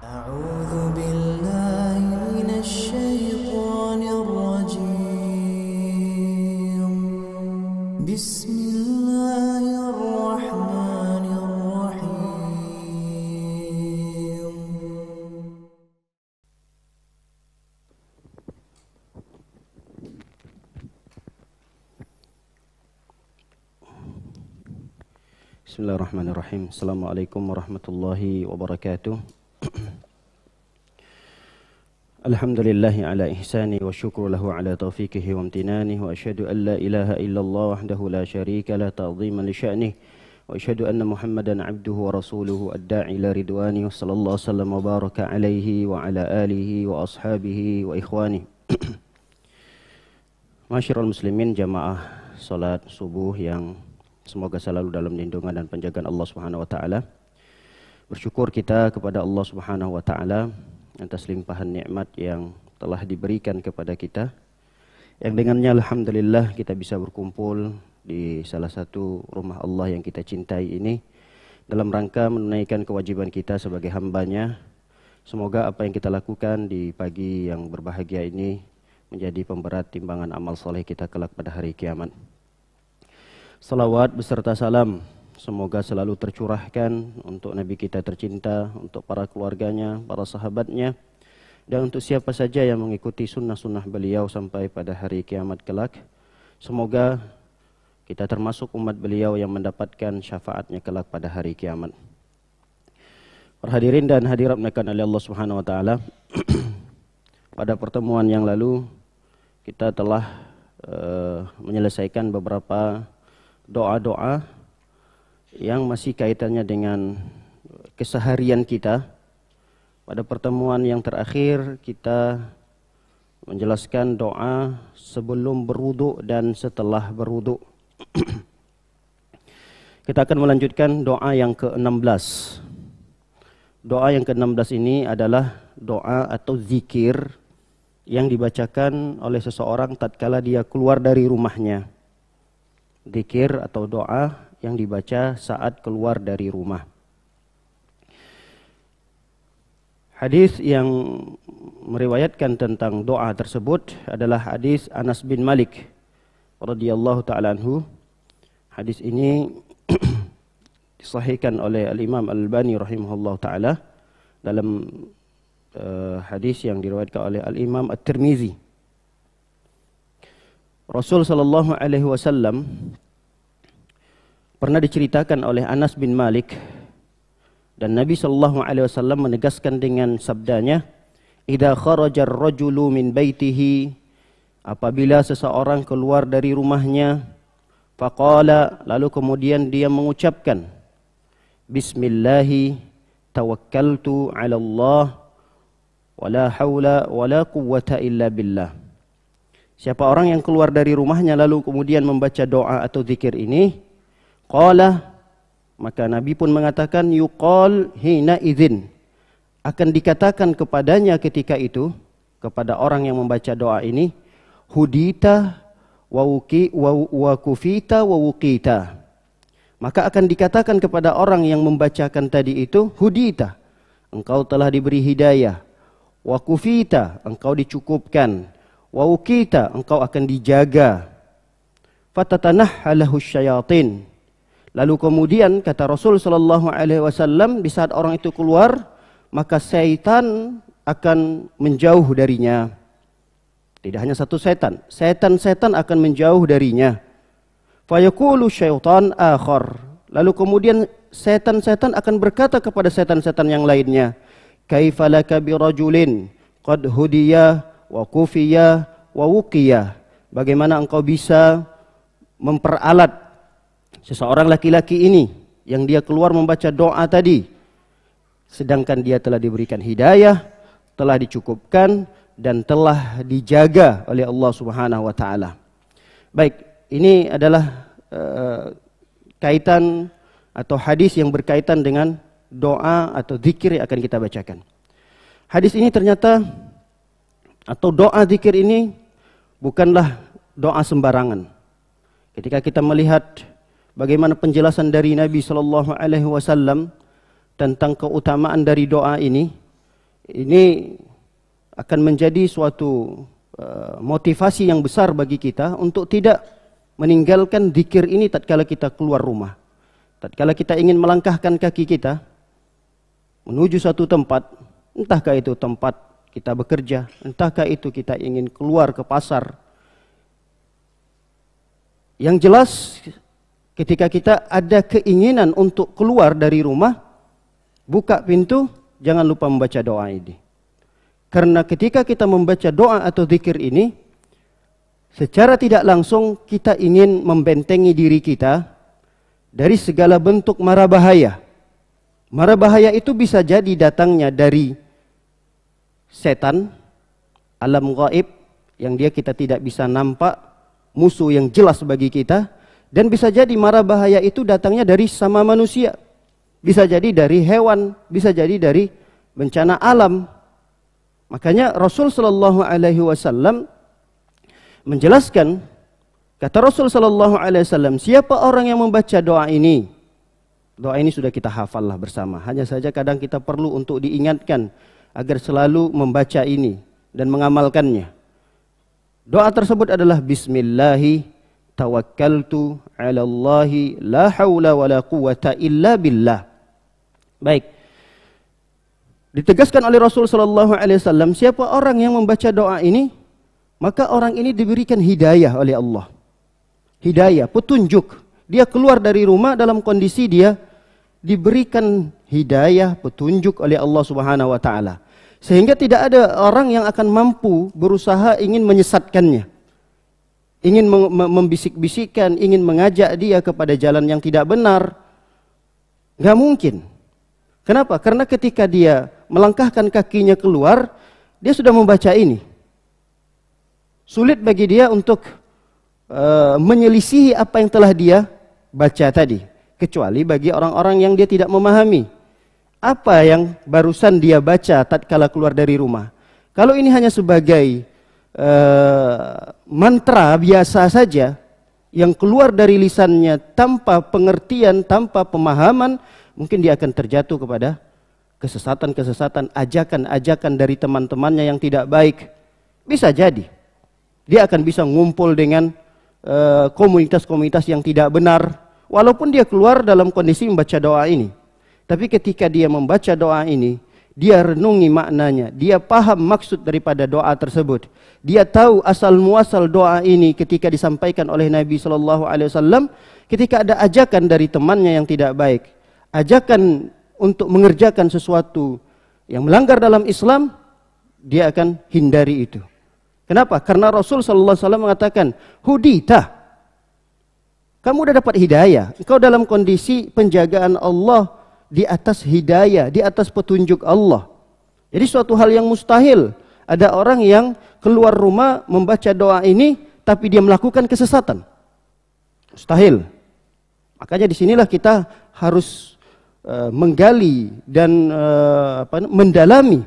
أعوذ بالله من الشيطان الرجيم بسم الله الرحمن الرحيم Bismillahirrahmanirrahim. Assalamualaikum warahmatullahi wabarakatuh. Alhamdulillahi ala ihsani wa syukru lahu ala taufiqihi wa amtinani wa asyhadu an la ilaha illallah wahdahu la syarika la ta'ziman li sya'nih wa asyhadu anna Muhammadan abduhu wa rasuluhu ad-da'i ila ridwani wa sallallahu sallam wa baraka alaihi wa ala alihi wa ashabihi wa ikhwani. Masyarul muslimin, jamaah salat subuh yang semoga selalu dalam lindungan dan penjagaan Allah Subhanahu wa taala. Bersyukur kita kepada Allah Subhanahu wa taala atas limpahan nikmat yang telah diberikan kepada kita, yang dengannya alhamdulillah kita bisa berkumpul di salah satu rumah Allah yang kita cintai ini dalam rangka menunaikan kewajiban kita sebagai hambanya. Semoga apa yang kita lakukan di pagi yang berbahagia ini menjadi pemberat timbangan amal soleh kita kelak pada hari kiamat. Salawat beserta salam semoga selalu tercurahkan untuk Nabi kita tercinta, untuk para keluarganya, para sahabatnya, dan untuk siapa saja yang mengikuti sunnah-sunnah beliau sampai pada hari kiamat kelak. Semoga kita termasuk umat beliau yang mendapatkan syafaatnya kelak pada hari kiamat. Para hadirin dan hadirat dimuliakan oleh Allah Subhanahu wa taala. Pada pertemuan yang lalu kita telah menyelesaikan beberapa doa-doa yang masih kaitannya dengan keseharian kita. Pada pertemuan yang terakhir kita menjelaskan doa sebelum berwudu dan setelah berwudu. Kita akan melanjutkan doa yang ke-16. Doa yang ke-16 ini adalah doa atau zikir yang dibacakan oleh seseorang tatkala dia keluar dari rumahnya. Zikir atau doa yang dibaca saat keluar dari rumah. Hadis yang meriwayatkan tentang doa tersebut adalah hadis Anas bin Malik radhiyallahu taala anhu. Hadis ini disahihkan oleh Al-Imam Al-Albani rahimahullahu taala dalam hadis yang diriwayatkan oleh Al-Imam At-Tirmizi. Rasul sallallahu alaihi wasallam pernah diceritakan oleh Anas bin Malik, dan Nabi sallallahu alaihi wasallam menegaskan dengan sabdanya, "Idza kharaja ar-rajulu min baitihi", apabila seseorang keluar dari rumahnya, faqala, lalu kemudian dia mengucapkan, "Bismillahi tawakkaltu 'ala Allah wa la haula wa la quwwata illa billah." Siapa orang yang keluar dari rumahnya lalu kemudian membaca doa atau zikir ini, qala, maka Nabi pun mengatakan, yuqal hina idzin, akan dikatakan kepadanya ketika itu, kepada orang yang membaca doa ini, hudita wa kufita wa wuqita. Maka akan dikatakan kepada orang yang membacakan tadi itu, hudita, engkau telah diberi hidayah, wa kufita, engkau dicukupkan, wa wuqita, engkau akan dijaga. Fatatanahhalahu syayatin. Lalu kemudian kata Rasul sallallahu alaihi wasallam, di saat orang itu keluar, maka syaitan akan menjauh darinya. Tidak hanya satu setan, setan-setan akan menjauh darinya. Fayaqulu syaitan akhar. Lalu kemudian setan-setan akan berkata kepada setan-setan yang lainnya, kaifalaka birajulin qad hudiya wa kufiya wa wuqiyah. Bagaimana engkau bisa memperalat seseorang laki-laki ini yang dia keluar membaca doa tadi, sedangkan dia telah diberikan hidayah, telah dicukupkan, dan telah dijaga oleh Allah Subhanahu wa taala. Baik, ini adalah kaitan atau hadis yang berkaitan dengan doa atau zikir yang akan kita bacakan. Hadis ini ternyata atau doa zikir ini bukanlah doa sembarangan. Ketika kita melihat bagaimana penjelasan dari Nabi sallallahu alaihi wasallam tentang keutamaan dari doa ini, Ini akan menjadi suatu motivasi yang besar bagi kita untuk tidak meninggalkan zikir ini tatkala kita keluar rumah. Tatkala kita ingin melangkahkan kaki kita menuju suatu tempat, entahkah itu tempat kita bekerja, entahkah itu kita ingin keluar ke pasar. Yang jelas ketika kita ada keinginan untuk keluar dari rumah, buka pintu, jangan lupa membaca doa ini. Karena ketika kita membaca doa atau zikir ini, secara tidak langsung kita ingin membentengi diri kita dari segala bentuk mara bahaya. Mara bahaya itu bisa jadi datangnya dari setan, alam gaib yang kita tidak bisa nampak, musuh yang jelas bagi kita. Dan bisa jadi mara bahaya itu datangnya dari sama manusia. Bisa jadi dari hewan, bisa jadi dari bencana alam. Makanya Rasul sallallahu alaihi wasallam menjelaskan, kata Rasul sallallahu alaihi wasallam, siapa orang yang membaca doa ini? Doa ini sudah kita hafallah bersama. Hanya saja kadang kita perlu untuk diingatkan agar selalu membaca ini dan mengamalkannya. Doa tersebut adalah Bismillahi tawakkaltu 'ala Allahi la haula wala quwwata illa billah. Baik. Ditegaskan oleh Rasul sallallahu alaihi wasallam, siapa orang yang membaca doa ini, maka orang ini diberikan hidayah oleh Allah. Hidayah, petunjuk. Dia keluar dari rumah dalam kondisi dia diberikan hidayah, petunjuk oleh Allah Subhanahu wa taala. Sehingga tidak ada orang yang akan mampu berusaha ingin menyesatkannya. Ingin membisik-bisikkan, ingin mengajak dia kepada jalan yang tidak benar. Gak mungkin. Kenapa? Karena ketika dia melangkahkan kakinya keluar, dia sudah membaca ini. Sulit bagi dia untuk menyelisihi apa yang telah dia baca tadi. Kecuali bagi orang-orang yang dia tidak memahami apa yang barusan dia baca tatkala keluar dari rumah. Kalau ini hanya sebagai mantra biasa saja yang keluar dari lisannya tanpa pengertian, tanpa pemahaman, mungkin dia akan terjatuh kepada kesesatan-kesesatan, ajakan-ajakan dari teman-temannya yang tidak baik. Bisa jadi dia akan bisa ngumpul dengan komunitas-komunitas yang tidak benar, walaupun dia keluar dalam kondisi membaca doa ini. Tapi ketika dia membaca doa ini, dia renungi maknanya, dia paham maksud daripada doa tersebut. Dia tahu asal muasal doa ini ketika disampaikan oleh Nabi sallallahu alaihi wasallam ketika ada ajakan dari temannya yang tidak baik. Ajakan untuk mengerjakan sesuatu yang melanggar dalam Islam, dia akan hindari itu. Kenapa? Karena Rasul sallallahu alaihi wasallam mengatakan, "Hudita." Kamu sudah dapat hidayah. Engkau dalam kondisi penjagaan Allah, di atas hidayah, di atas petunjuk Allah. Jadi suatu hal yang mustahil. Ada orang yang keluar rumah membaca doa ini, tapi dia melakukan kesesatan. Mustahil. Makanya disinilah kita harus menggali dan mendalami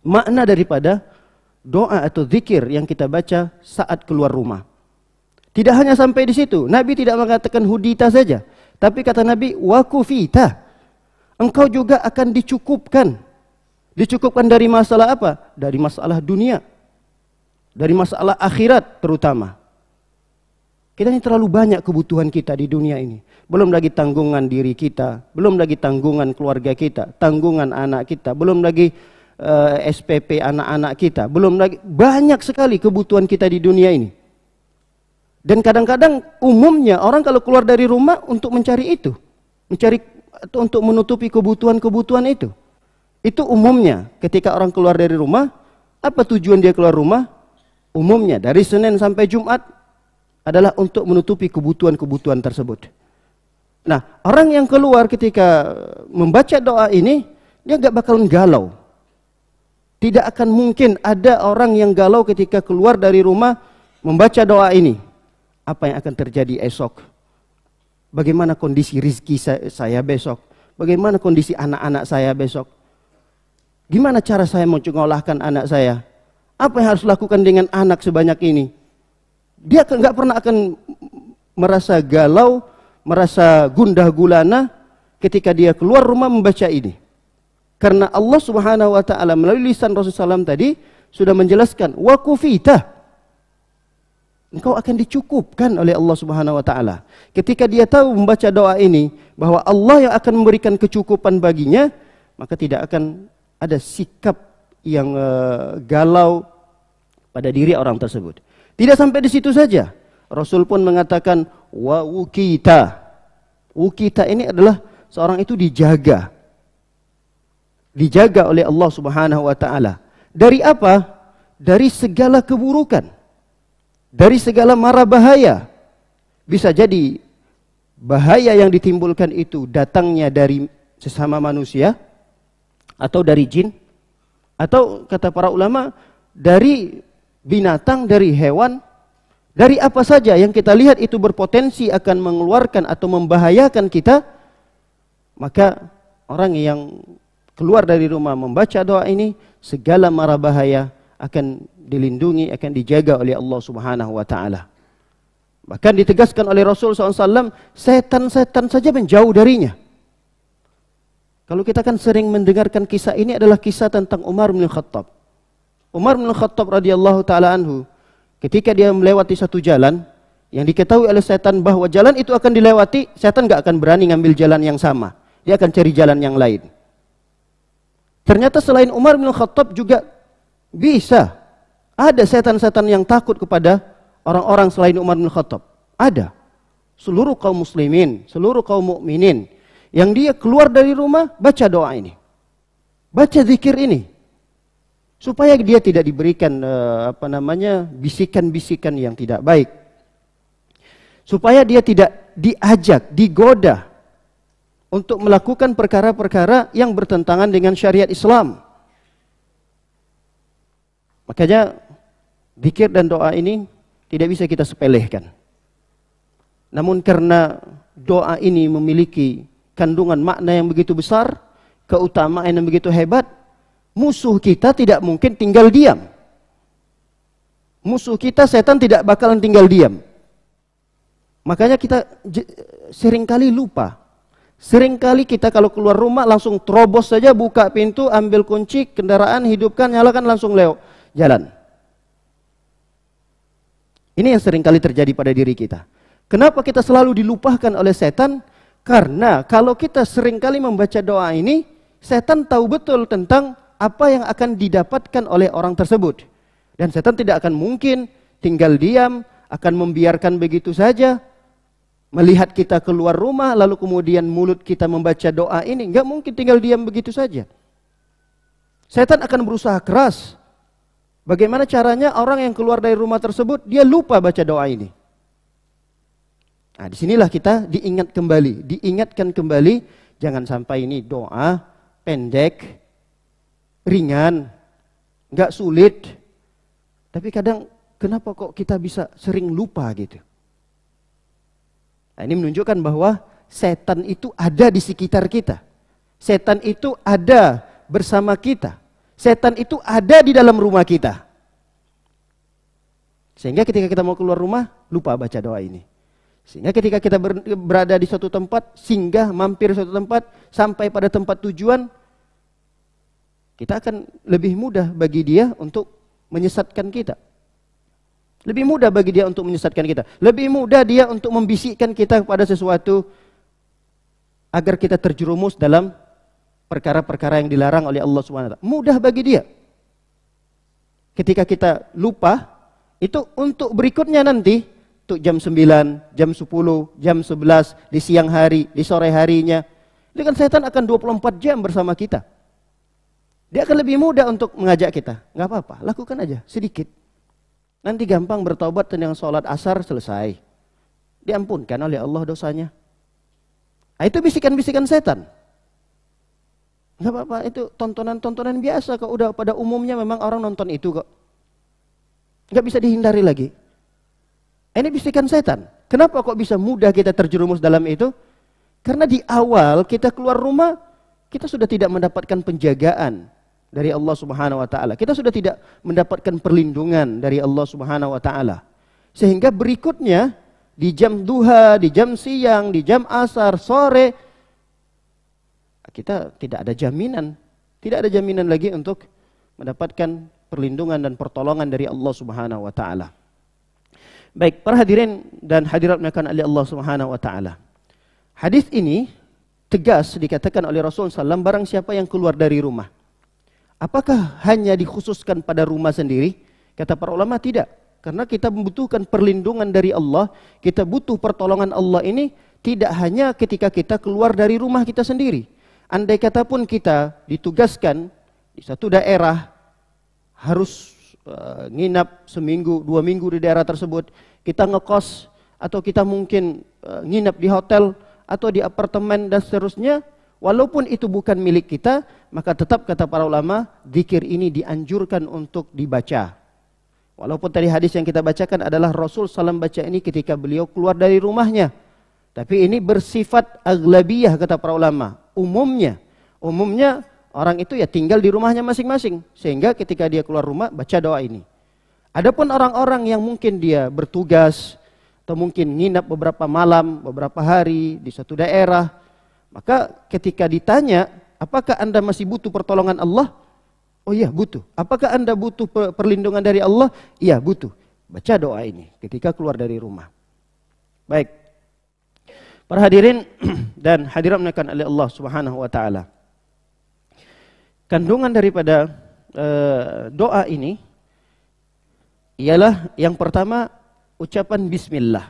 makna daripada doa atau zikir yang kita baca saat keluar rumah. Tidak hanya sampai di situ. Nabi tidak mengatakan hudita saja, tapi kata Nabi wakufita. Engkau juga akan dicukupkan. Dicukupkan dari masalah apa? Dari masalah dunia. Dari masalah akhirat terutama. Kita ini terlalu banyak kebutuhan kita di dunia ini. Belum lagi tanggungan diri kita, belum lagi tanggungan keluarga kita, tanggungan anak kita, belum lagi SPP anak-anak kita, belum lagi banyak sekali kebutuhan kita di dunia ini. Dan kadang-kadang umumnya orang kalau keluar dari rumah untuk mencari itu, mencari atau untuk menutupi kebutuhan-kebutuhan itu. Itu umumnya ketika orang keluar dari rumah, apa tujuan dia keluar rumah? Umumnya dari Senin sampai Jumat adalah untuk menutupi kebutuhan-kebutuhan tersebut. Nah, orang yang keluar ketika membaca doa ini, dia gak bakalan galau. Tidak akan mungkin ada orang yang galau ketika keluar dari rumah membaca doa ini. Apa yang akan terjadi esok? Bagaimana kondisi rizki saya besok? Bagaimana kondisi anak-anak saya besok? Gimana cara saya mencolahkan anak saya? Apa yang harus lakukan dengan anak sebanyak ini? Dia nggak pernah akan merasa galau, merasa gundah gulana ketika dia keluar rumah membaca ini. Karena Allah Subhanahu wa taala melalui lisan Rasulullah SAW tadi sudah menjelaskan, wa kufita. Engkau akan dicukupkan oleh Allah Subhanahu wa taala. Ketika dia tahu membaca doa ini bahwa Allah yang akan memberikan kecukupan baginya, maka tidak akan ada sikap yang galau pada diri orang tersebut. Tidak sampai di situ saja. Rasul pun mengatakan wa wukita. Wukita ini adalah seorang itu dijaga. Dijaga oleh Allah Subhanahu wa taala. Dari apa? Dari segala keburukan. Dari segala mara bahaya. Bisa jadi bahaya yang ditimbulkan itu datangnya dari sesama manusia atau dari jin, atau kata para ulama dari binatang, dari hewan, dari apa saja yang kita lihat itu berpotensi akan mengeluarkan atau membahayakan kita, maka orang yang keluar dari rumah membaca doa ini, segala mara bahaya akan dilindungi, akan dijaga oleh Allah Subhanahu wa taala. Bahkan ditegaskan oleh Rasul SAW, setan-setan saja menjauh darinya. Kalau kita kan sering mendengarkan kisah ini adalah kisah tentang Umar bin Khattab. Umar bin Khattab radhiyallahu taala anhu, ketika dia melewati satu jalan yang diketahui oleh setan bahwa jalan itu akan dilewati, setan gak akan berani ngambil jalan yang sama. Dia akan cari jalan yang lain. Ternyata selain Umar bin Khattab juga bisa ada setan-setan yang takut kepada orang-orang selain Umar bin Khattab. Ada. Seluruh kaum muslimin, seluruh kaum mukminin yang dia keluar dari rumah baca doa ini. Baca zikir ini. Supaya dia tidak diberikan bisikan-bisikan yang tidak baik. Supaya dia tidak diajak, digoda untuk melakukan perkara-perkara yang bertentangan dengan syariat Islam. Makanya zikir dan doa ini tidak bisa kita sepelehkan. Namun karena doa ini memiliki kandungan makna yang begitu besar, keutamaan yang begitu hebat, musuh kita tidak mungkin tinggal diam. Musuh kita setan tidak bakalan tinggal diam. Makanya kita seringkali lupa. Seringkali kita kalau keluar rumah langsung terobos saja, buka pintu, ambil kunci kendaraan, hidupkan, nyalakan, langsung lewat jalan. Ini yang seringkali terjadi pada diri kita. Kenapa kita selalu dilupakan oleh setan? Karena kalau kita seringkali membaca doa ini, setan tahu betul tentang apa yang akan didapatkan oleh orang tersebut. Dan setan tidak akan mungkin tinggal diam, akan membiarkan begitu saja. Melihat kita keluar rumah, lalu kemudian mulut kita membaca doa ini, nggak mungkin tinggal diam begitu saja. Setan akan berusaha keras. Bagaimana caranya orang yang keluar dari rumah tersebut, dia lupa baca doa ini. Nah, disinilah kita diingatkan kembali, jangan sampai ini doa pendek, ringan, nggak sulit. Tapi kadang, kenapa kok kita bisa sering lupa gitu? Nah, ini menunjukkan bahwa setan itu ada di sekitar kita. Setan itu ada bersama kita. Setan itu ada di dalam rumah kita. Sehingga ketika kita mau keluar rumah, lupa baca doa ini. Sehingga ketika kita berada di suatu tempat, singgah, mampir suatu tempat, sampai pada tempat tujuan, kita akan lebih mudah bagi dia untuk menyesatkan kita. Lebih mudah bagi dia untuk menyesatkan kita. Lebih mudah dia untuk membisikkan kita kepada sesuatu agar kita terjerumus dalam perkara-perkara yang dilarang oleh Allah SWT. Mudah bagi dia. Ketika kita lupa, itu untuk berikutnya nanti, untuk jam 9, jam 10, jam 11, di siang hari, di sore harinya. Itu kan setan akan 24 jam bersama kita. Dia akan lebih mudah untuk mengajak kita. Nggak apa-apa, lakukan aja, sedikit. Nanti gampang bertaubat dengan sholat asar selesai. Diampunkan oleh Allah dosanya. Nah, itu bisikan-bisikan setan. Nggak apa-apa, itu tontonan-tontonan biasa kok. Udah pada umumnya memang orang nonton itu kok. Nggak bisa dihindari lagi. Ini bisikan setan. Kenapa kok bisa mudah kita terjerumus dalam itu? Karena di awal kita keluar rumah, kita sudah tidak mendapatkan penjagaan dari Allah Subhanahu wa taala. Kita sudah tidak mendapatkan perlindungan dari Allah Subhanahu wa taala. Sehingga berikutnya di jam duha, di jam siang, di jam asar, sore, kita tidak ada jaminan Tidak ada jaminan lagi untuk mendapatkan perlindungan dan pertolongan dari Allah Subhanahu wa taala. Baik, para hadirin dan hadirat yang oleh Allah Subhanahu wa taala. Hadis ini tegas dikatakan oleh Rasul SAW, barang siapa yang keluar dari rumah. Apakah hanya dikhususkan pada rumah sendiri? Kata para ulama, tidak. Karena kita membutuhkan perlindungan dari Allah, kita butuh pertolongan Allah ini tidak hanya ketika kita keluar dari rumah kita sendiri. Andai kata pun kita ditugaskan di satu daerah, harus nginap seminggu, 2 minggu di daerah tersebut, kita ngekos atau kita mungkin nginap di hotel atau di apartemen dan seterusnya, walaupun itu bukan milik kita, maka tetap kata para ulama, zikir ini dianjurkan untuk dibaca. Walaupun tadi hadis yang kita bacakan adalah Rasul SAW baca ini ketika beliau keluar dari rumahnya. Tapi ini bersifat aghlabiyah kata para ulama. Umumnya orang itu ya tinggal di rumahnya masing-masing. Sehingga ketika dia keluar rumah baca doa ini. Adapun orang-orang yang mungkin dia bertugas atau mungkin nginap beberapa malam, beberapa hari di satu daerah, maka ketika ditanya, apakah Anda masih butuh pertolongan Allah? Oh iya, butuh. Apakah Anda butuh perlindungan dari Allah? Iya, butuh. Baca doa ini ketika keluar dari rumah. Baik. Para hadirin dan hadirat menakan oleh Allah Subhanahu wa taala. Kandungan daripada doa ini ialah yang pertama ucapan bismillah.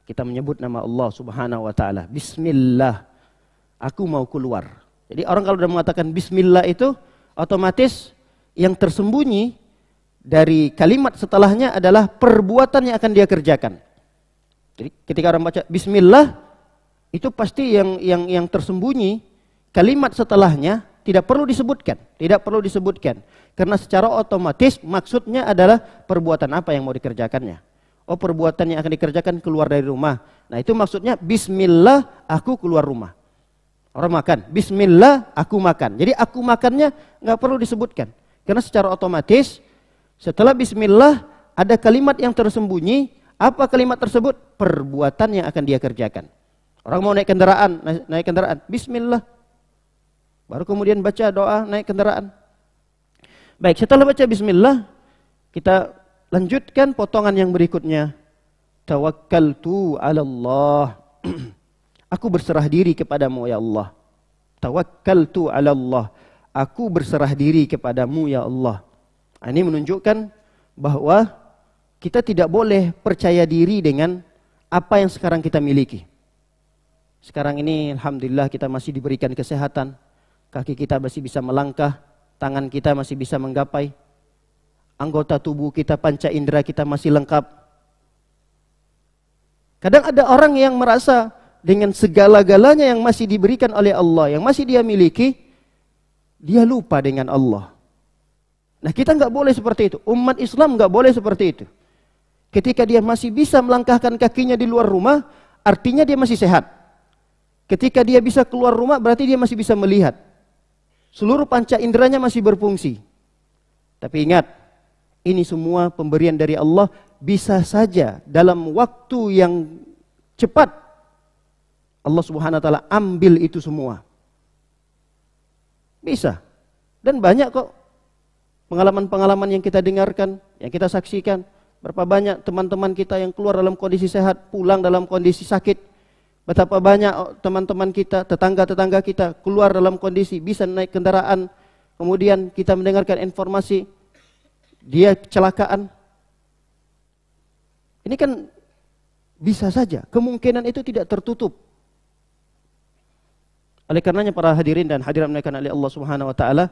Kita menyebut nama Allah Subhanahu wa taala. Bismillah. Aku mau keluar. Jadi orang kalau sudah mengatakan bismillah itu otomatis yang tersembunyi dari kalimat setelahnya adalah perbuatan yang akan dia kerjakan. Jadi ketika orang baca bismillah itu pasti yang tersembunyi kalimat setelahnya tidak perlu disebutkan, karena secara otomatis maksudnya adalah perbuatan apa yang mau dikerjakannya. Oh, perbuatan yang akan dikerjakan keluar dari rumah. Nah, itu maksudnya bismillah aku keluar rumah. Orang makan, bismillah aku makan. Jadi aku makannya nggak perlu disebutkan, karena secara otomatis setelah bismillah ada kalimat yang tersembunyi. Apa kalimat tersebut? Perbuatan yang akan dia kerjakan. Orang mau naik kendaraan, bismillah. Baru kemudian baca doa naik kendaraan. Baik, setelah baca bismillah, kita lanjutkan potongan yang berikutnya. Tawakkaltu 'ala Allah. Aku berserah diri kepadamu ya Allah. Tawakkaltu 'ala Allah. Aku berserah diri kepadamu ya Allah. Ini menunjukkan bahwa kita tidak boleh percaya diri dengan apa yang sekarang kita miliki. Sekarang ini alhamdulillah kita masih diberikan kesehatan. Kaki kita masih bisa melangkah, tangan kita masih bisa menggapai. Anggota tubuh kita, panca indera kita masih lengkap. Kadang ada orang yang merasa dengan segala-galanya yang masih diberikan oleh Allah, yang masih dia miliki, dia lupa dengan Allah. Nah, kita nggak boleh seperti itu. Umat Islam nggak boleh seperti itu. Ketika dia masih bisa melangkahkan kakinya di luar rumah, artinya dia masih sehat. Ketika dia bisa keluar rumah, berarti dia masih bisa melihat. Seluruh panca inderanya masih berfungsi. Tapi ingat, ini semua pemberian dari Allah. Bisa saja dalam waktu yang cepat, Allah Subhanahu wa taala ambil itu semua. Bisa. Dan banyak kok pengalaman-pengalaman yang kita dengarkan, yang kita saksikan. Berapa banyak teman-teman kita yang keluar dalam kondisi sehat, pulang dalam kondisi sakit. Betapa banyak teman-teman kita, tetangga-tetangga kita keluar dalam kondisi bisa naik kendaraan. Kemudian kita mendengarkan informasi dia kecelakaan. Ini kan bisa saja, kemungkinan itu tidak tertutup. Oleh karenanya para hadirin dan hadirat menaikkan oleh Allah Subhanahu wa taala,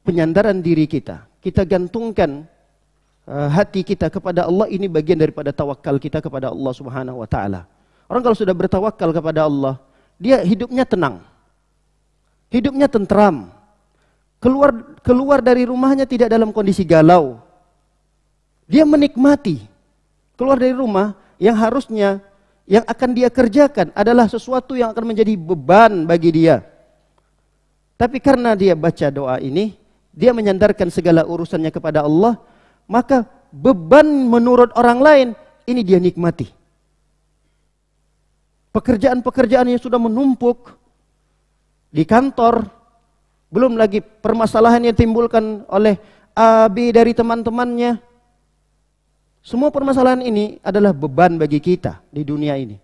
penyandaran diri kita gantungkan hati kita kepada Allah, ini bagian daripada tawakal kita kepada Allah Subhanahu wa taala. Orang kalau sudah bertawakal kepada Allah, dia hidupnya tenang. Hidupnya tentram. Keluar dari rumahnya tidak dalam kondisi galau. Dia menikmati. Keluar dari rumah yang harusnya yang akan dia kerjakan adalah sesuatu yang akan menjadi beban bagi dia. Tapi karena dia baca doa ini, dia menyandarkan segala urusannya kepada Allah, maka beban menurut orang lain ini dia nikmati. Pekerjaan-pekerjaan yang sudah menumpuk di kantor, Belum lagi permasalahan yang ditimbulkan oleh A, B dari teman-temannya. Semua permasalahan ini adalah beban bagi kita di dunia ini.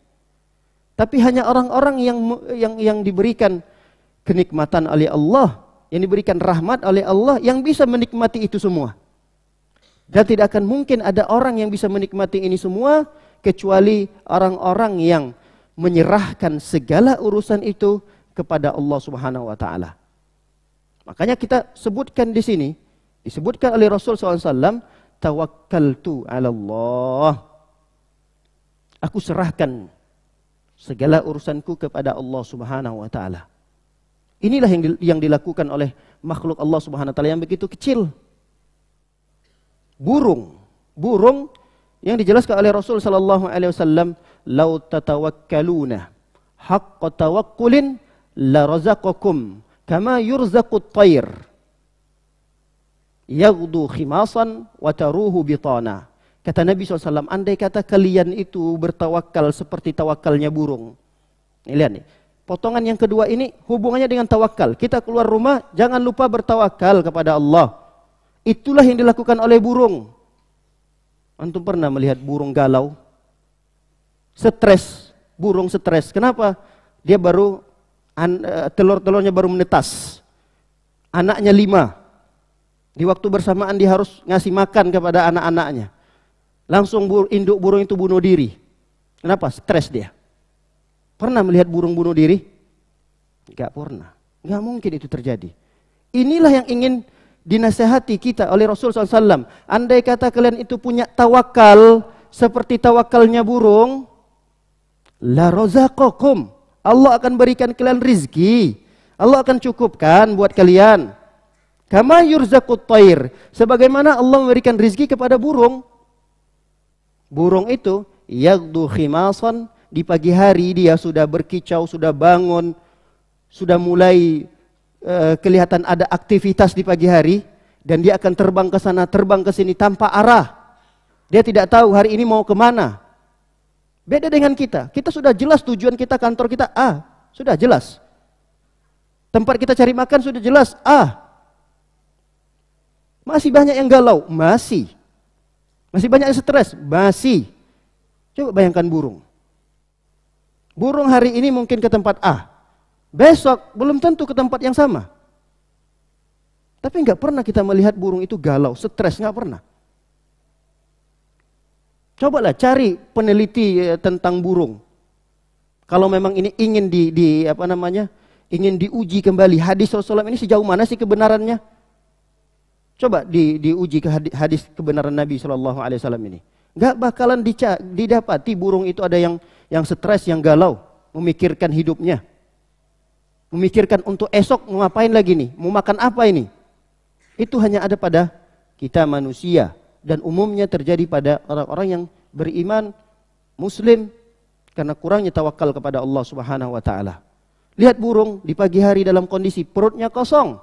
Tapi hanya orang-orang yang diberikan kenikmatan oleh Allah, yang diberikan rahmat oleh Allah, yang bisa menikmati itu semua. Dan tidak akan mungkin ada orang yang bisa menikmati ini semua kecuali orang-orang yang menyerahkan segala urusan itu kepada Allah Subhanahu wa taala. Makanya kita sebutkan di sini, disebutkan oleh Rasul SAW, tawakkaltu 'ala Allah. Aku serahkan segala urusanku kepada Allah Subhanahu wa taala. Inilah yang dilakukan oleh makhluk Allah Subhanahu wa taala yang begitu kecil. Burung yang dijelaskan oleh Rasul sallallahu alaihi wasallam, "Lau tatawakkaluna haqqa tawakkulin la razaqakum kama yurzaqut tayr yaghdu khimasan wa taruhu bitana." Kata Nabi SAW, andai kata kalian itu bertawakal seperti tawakalnya burung. Ini lihat nih, potongan yang kedua ini hubungannya dengan tawakal. Kita keluar rumah, jangan lupa bertawakal kepada Allah. Itulah yang dilakukan oleh burung. Antum pernah melihat burung galau? Stres, burung stres. Kenapa? Dia baru, telur-telurnya baru menetas. Anaknya 5. Di waktu bersamaan dia harus ngasih makan kepada anak-anaknya. Langsung induk burung itu bunuh diri. Kenapa? Stres dia. Pernah melihat burung bunuh diri? Enggak pernah. Enggak mungkin itu terjadi. Inilah yang ingin dinasihati kita oleh Rasul SAW. Andai kata kalian itu punya tawakal seperti tawakalnya burung, la razaqakum. Allah akan berikan kalian rizki. Allah akan cukupkan buat kalian. Kama yurzaqut tayr. Sebagaimana Allah memberikan rizki kepada burung. Burung itu yaghdu khimasan, di pagi hari dia sudah berkicau, sudah bangun, sudah mulai kelihatan ada aktivitas di pagi hari, dan dia akan terbang ke sana, terbang ke sini tanpa arah. Dia tidak tahu hari ini mau kemana. Beda dengan kita. Kita sudah jelas tujuan kita, kantor kita A, sudah jelas. Tempat kita cari makan sudah jelas A. Masih banyak yang galau, masih. Masih banyak yang stres, masih. Coba bayangkan burung. Burung hari ini mungkin ke tempat A. Besok belum tentu ke tempat yang sama. Tapi nggak pernah kita melihat burung itu galau, stres, nggak pernah. Cobalah cari peneliti tentang burung. Kalau memang ini ingin ingin diuji kembali hadis Rasulullah ini sejauh mana sih kebenarannya? Coba diuji ke hadis kebenaran Nabi SAW ini. Nggak bakalan didapati burung itu ada yang stres, yang galau, memikirkan hidupnya. Memikirkan untuk esok mau ngapain lagi nih, mau makan apa ini. Itu hanya ada pada kita manusia. Dan umumnya terjadi pada orang-orang yang beriman, muslim, karena kurangnya tawakal kepada Allah Subhanahu wa taala. Lihat burung di pagi hari dalam kondisi perutnya kosong.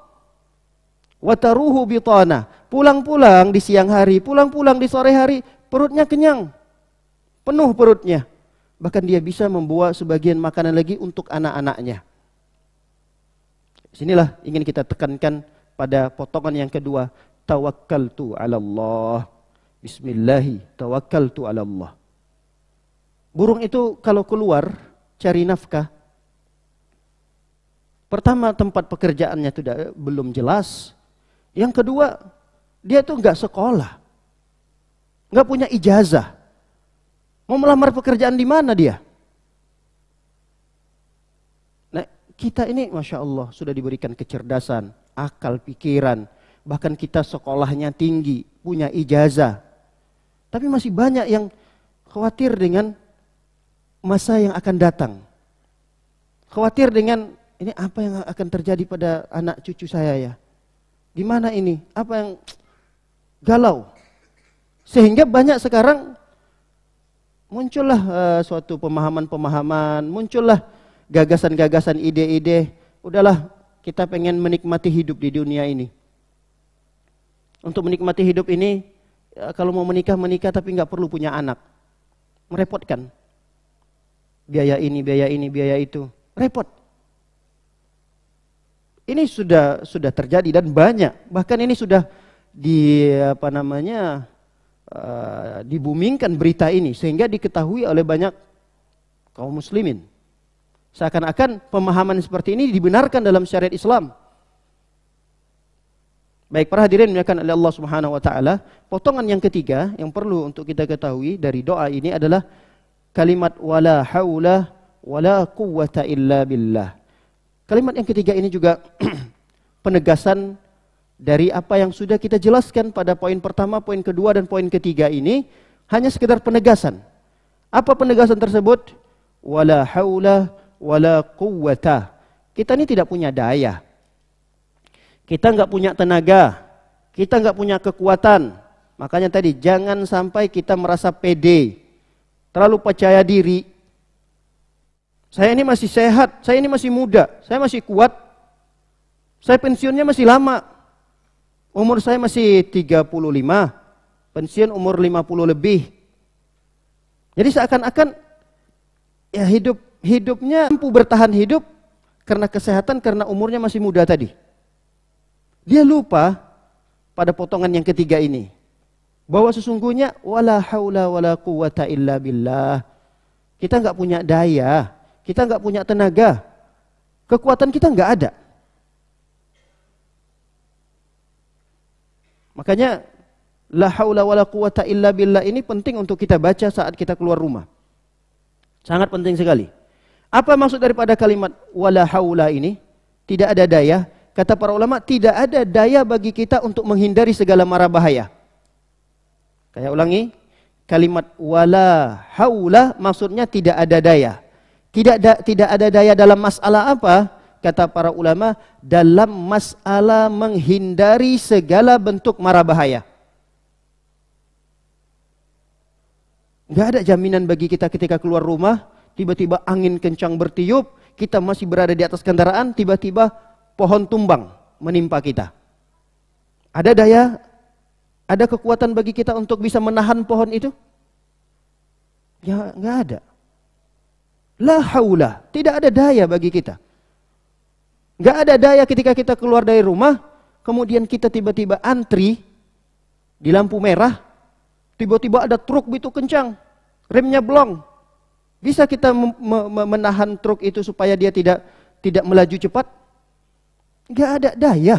Wataruhu bitana, pulang-pulang di siang hari, pulang-pulang di sore hari, perutnya kenyang, penuh perutnya. Bahkan dia bisa membawa sebagian makanan lagi untuk anak-anaknya. Sinilah ingin kita tekankan pada potongan yang kedua, tawakkaltu 'ala Allah. Bismillahi tawakkaltu 'ala Allah. Burung itu kalau keluar cari nafkah, pertama tempat pekerjaannya belum jelas. Yang kedua, dia tuh nggak sekolah, nggak punya ijazah. Mau melamar pekerjaan di mana dia? Nah, kita ini Masya Allah sudah diberikan kecerdasan, akal, pikiran. Bahkan kita sekolahnya tinggi, punya ijazah. Tapi masih banyak yang khawatir dengan masa yang akan datang. Khawatir dengan ini apa yang akan terjadi pada anak cucu saya ya. Gimana ini? Apa yang galau? Sehingga banyak sekarang muncullah suatu pemahaman-pemahaman, muncullah gagasan-gagasan, ide-ide. Udahlah, kita pengen menikmati hidup di dunia ini. Untuk menikmati hidup ini, kalau mau menikah tapi nggak perlu punya anak. Merepotkan. Biaya ini, biaya itu. Repot. Ini sudah terjadi dan banyak. Bahkan ini sudah dibumingkan berita ini sehingga diketahui oleh banyak kaum muslimin. Seakan-akan pemahaman seperti ini dibenarkan dalam syariat Islam. Baik, para hadirin dimuliakan oleh Allah Subhanahu wa taala, potongan yang ketiga yang perlu untuk kita ketahui dari doa ini adalah kalimat wala haula wala quwwata illa billah. Kalimat yang ketiga ini juga penegasan dari apa yang sudah kita jelaskan pada poin pertama, poin kedua dan poin ketiga ini, hanya sekedar penegasan. Apa penegasan tersebut? Wala haula wala quwwata. Kita ini tidak punya daya. Kita nggak punya tenaga, kita nggak punya kekuatan. Makanya tadi jangan sampai kita merasa pede, terlalu percaya diri. Saya ini masih sehat, saya ini masih muda, saya masih kuat. Saya pensiunnya masih lama. Umur saya masih 35, pensiun umur 50 lebih. Jadi seakan-akan ya hidupnya mampu bertahan hidup karena kesehatan, karena umurnya masih muda tadi. Dia lupa pada potongan yang ketiga ini bahwa sesungguhnya wala haula wala quwwata illa billah. Kita nggak punya daya, kita nggak punya tenaga, kekuatan kita nggak ada. Makanya la haula wala quwwata illa billah ini penting untuk kita baca saat kita keluar rumah. Sangat penting sekali. Apa maksud daripada kalimat wala haula ini? Tidak ada daya. Kata para ulama, tidak ada daya bagi kita untuk menghindari segala mara bahaya. Saya ulangi, kalimat wala haula maksudnya tidak ada daya. Tidak ada daya dalam masalah apa? Kata para ulama, dalam masalah menghindari segala bentuk mara bahaya. Enggak ada jaminan bagi kita ketika keluar rumah, tiba-tiba angin kencang bertiup, kita masih berada di atas kendaraan, tiba-tiba pohon tumbang menimpa kita. Ada daya, ada kekuatan bagi kita untuk bisa menahan pohon itu? Ya, enggak ada. La haula, tidak ada daya bagi kita. Enggak ada daya ketika kita keluar dari rumah, kemudian kita tiba-tiba antri di lampu merah, tiba-tiba ada truk begitu kencang, remnya blong. Bisa kita menahan truk itu supaya dia tidak melaju cepat? Enggak ada daya.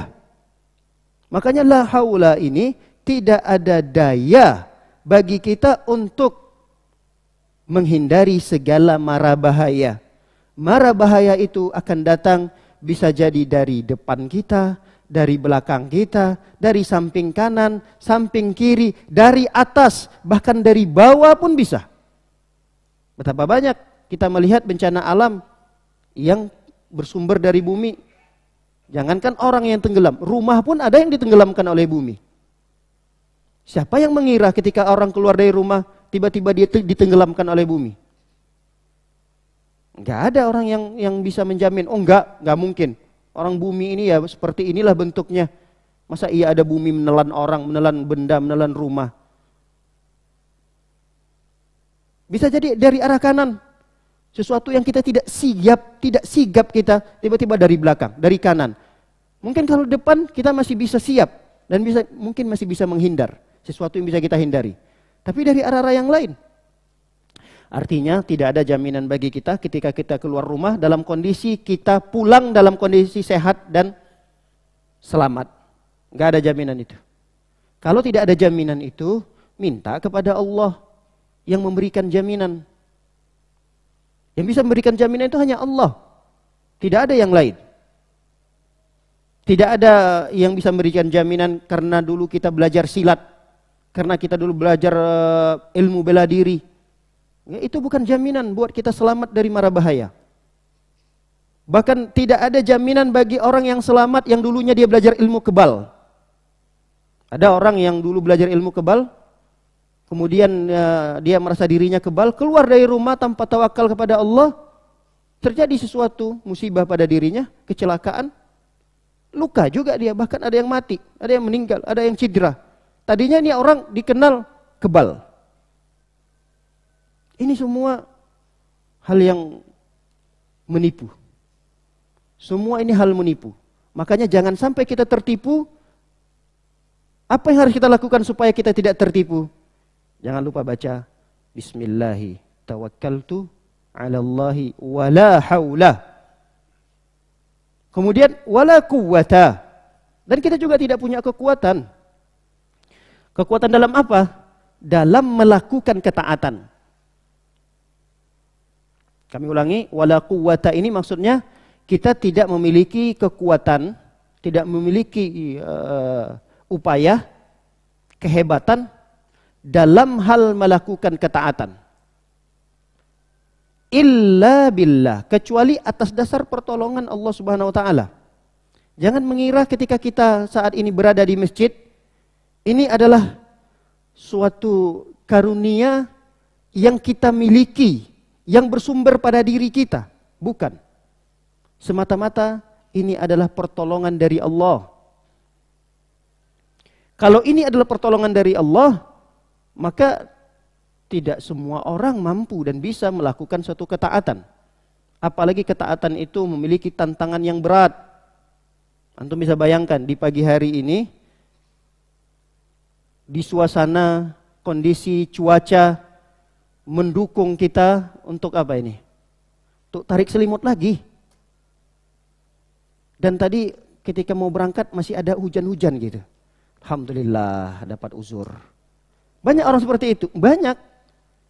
Makanya la haula ini tidak ada daya bagi kita untuk menghindari segala mara bahaya. Mara bahaya itu akan datang bisa jadi dari depan kita, dari belakang kita, dari samping kanan, samping kiri, dari atas, bahkan dari bawah pun bisa. Betapa banyak kita melihat bencana alam yang bersumber dari bumi. Jangankan orang yang tenggelam, rumah pun ada yang ditenggelamkan oleh bumi. Siapa yang mengira ketika orang keluar dari rumah, tiba-tiba dia ditenggelamkan oleh bumi? Enggak ada orang yang bisa menjamin, oh enggak mungkin. Orang bumi ini ya seperti inilah bentuknya. Masa iya ada bumi menelan orang, menelan benda, menelan rumah? Bisa jadi dari arah kanan. Sesuatu yang kita tidak sigap kita tiba-tiba dari belakang, dari kanan. Mungkin kalau depan kita masih bisa siap dan mungkin masih bisa menghindar. Sesuatu yang bisa kita hindari. Tapi dari arah-arah yang lain. Artinya tidak ada jaminan bagi kita ketika kita keluar rumah dalam kondisi kita pulang dalam kondisi sehat dan selamat. Enggak ada jaminan itu. Kalau tidak ada jaminan itu, minta kepada Allah yang memberikan jaminan. Yang bisa memberikan jaminan itu hanya Allah. Tidak ada yang lain. Tidak ada yang bisa memberikan jaminan karena dulu kita belajar silat. Karena kita dulu belajar ilmu bela diri. Ya, itu bukan jaminan buat kita selamat dari mara bahaya. Bahkan tidak ada jaminan bagi orang yang selamat yang dulunya dia belajar ilmu kebal. Ada orang yang dulu belajar ilmu kebal, kemudian dia merasa dirinya kebal, keluar dari rumah tanpa tawakal kepada Allah, terjadi sesuatu musibah pada dirinya, kecelakaan, luka juga dia, bahkan ada yang mati, ada yang meninggal, ada yang cedera. Tadinya ini orang dikenal kebal. Ini semua hal yang menipu. Semua ini hal menipu. Makanya jangan sampai kita tertipu. Apa yang harus kita lakukan supaya kita tidak tertipu? Jangan lupa baca Bismillahi tawakkaltu 'alallahi wala haula. Kemudian wala quwwata. Dan kita juga tidak punya kekuatan. Kekuatan dalam apa? Dalam melakukan ketaatan. Kami ulangi, wala quwwata ini maksudnya kita tidak memiliki kekuatan, tidak memiliki upaya, kehebatan dalam hal melakukan ketaatan. Illa billah, kecuali atas dasar pertolongan Allah Subhanahu wa taala. Jangan mengira ketika kita saat ini berada di masjid, ini adalah suatu karunia yang kita miliki, yang bersumber pada diri kita. Bukan. Semata-mata ini adalah pertolongan dari Allah. Kalau ini adalah pertolongan dari Allah, maka tidak semua orang mampu dan bisa melakukan suatu ketaatan. Apalagi ketaatan itu memiliki tantangan yang berat. Antum bisa bayangkan di pagi hari ini, di suasana, kondisi cuaca mendukung kita untuk apa ini? Untuk tarik selimut lagi. Dan tadi ketika mau berangkat masih ada hujan-hujan gitu. Alhamdulillah dapat uzur. Banyak orang seperti itu, banyak.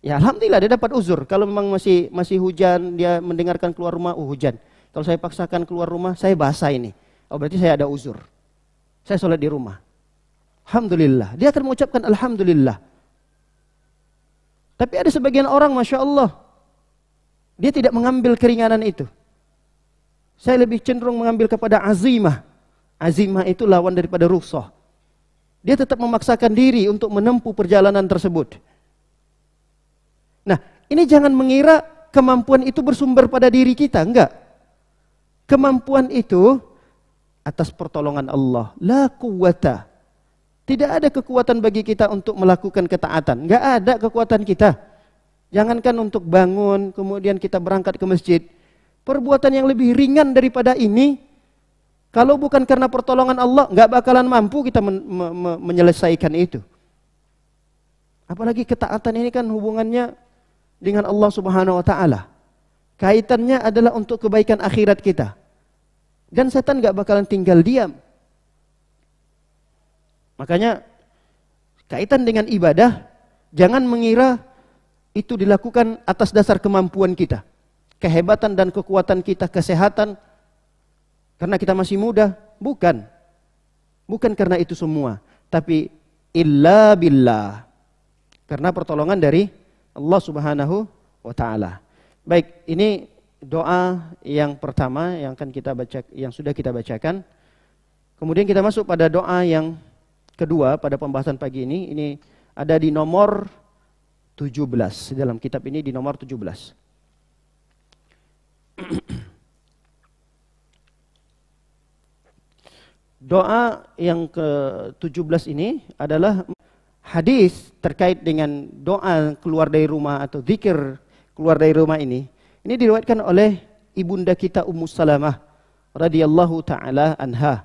Ya alhamdulillah dia dapat uzur. Kalau memang masih hujan, dia mendengarkan keluar rumah, hujan. Kalau saya paksakan keluar rumah, saya basah ini. Oh berarti saya ada uzur. Saya sholat di rumah. Alhamdulillah. Dia akan mengucapkan alhamdulillah. Tapi ada sebagian orang, Masya Allah, dia tidak mengambil keringanan itu. Saya lebih cenderung mengambil kepada azimah. Azimah itu lawan daripada rukhsah. Dia tetap memaksakan diri untuk menempuh perjalanan tersebut. Nah, ini jangan mengira kemampuan itu bersumber pada diri kita. Enggak. Kemampuan itu atas pertolongan Allah. La quwwata. Tidak ada kekuatan bagi kita untuk melakukan ketaatan. Enggak ada kekuatan kita. Jangankan untuk bangun, kemudian kita berangkat ke masjid. Perbuatan yang lebih ringan daripada ini, kalau bukan karena pertolongan Allah, enggak bakalan mampu kita menyelesaikan itu. Apalagi ketaatan ini kan hubungannya dengan Allah Subhanahu wa taala. Kaitannya adalah untuk kebaikan akhirat kita. Dan setan enggak bakalan tinggal diam. Makanya kaitan dengan ibadah, jangan mengira itu dilakukan atas dasar kemampuan kita. Kehebatan dan kekuatan kita, kesehatan, karena kita masih muda. Bukan. Bukan karena itu semua. Tapi illa billah. Karena pertolongan dari Allah Subhanahu wa taala. Baik, ini doa yang pertama yang akan kita baca, yang sudah kita bacakan. Kemudian kita masuk pada doa yang kedua pada pembahasan pagi ini. Ini ada di nomor 17. Dalam kitab ini di nomor 17. Doa yang ke-17 ini adalah hadis terkait dengan doa keluar dari rumah atau zikir keluar dari rumah ini. Ini diriwayatkan oleh ibunda kita Ummu Salamah radhiyallahu taala anha.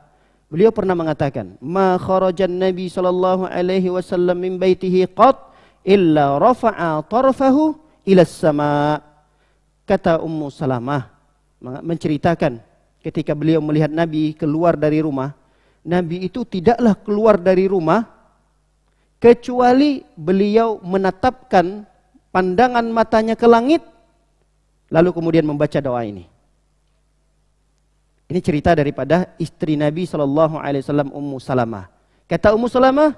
Beliau pernah mengatakan, "Ma kharajan Nabi sallallahu alaihi wasallam min baitihi qat illa rafa'a tarfahu ila as-sama'." Kata Ummu Salamah menceritakan ketika beliau melihat Nabi keluar dari rumah, Nabi itu tidaklah keluar dari rumah kecuali beliau menatapkan pandangan matanya ke langit lalu kemudian membaca doa ini. Ini cerita daripada istri Nabi SAW, Ummu Salamah. Kata Ummu Salamah,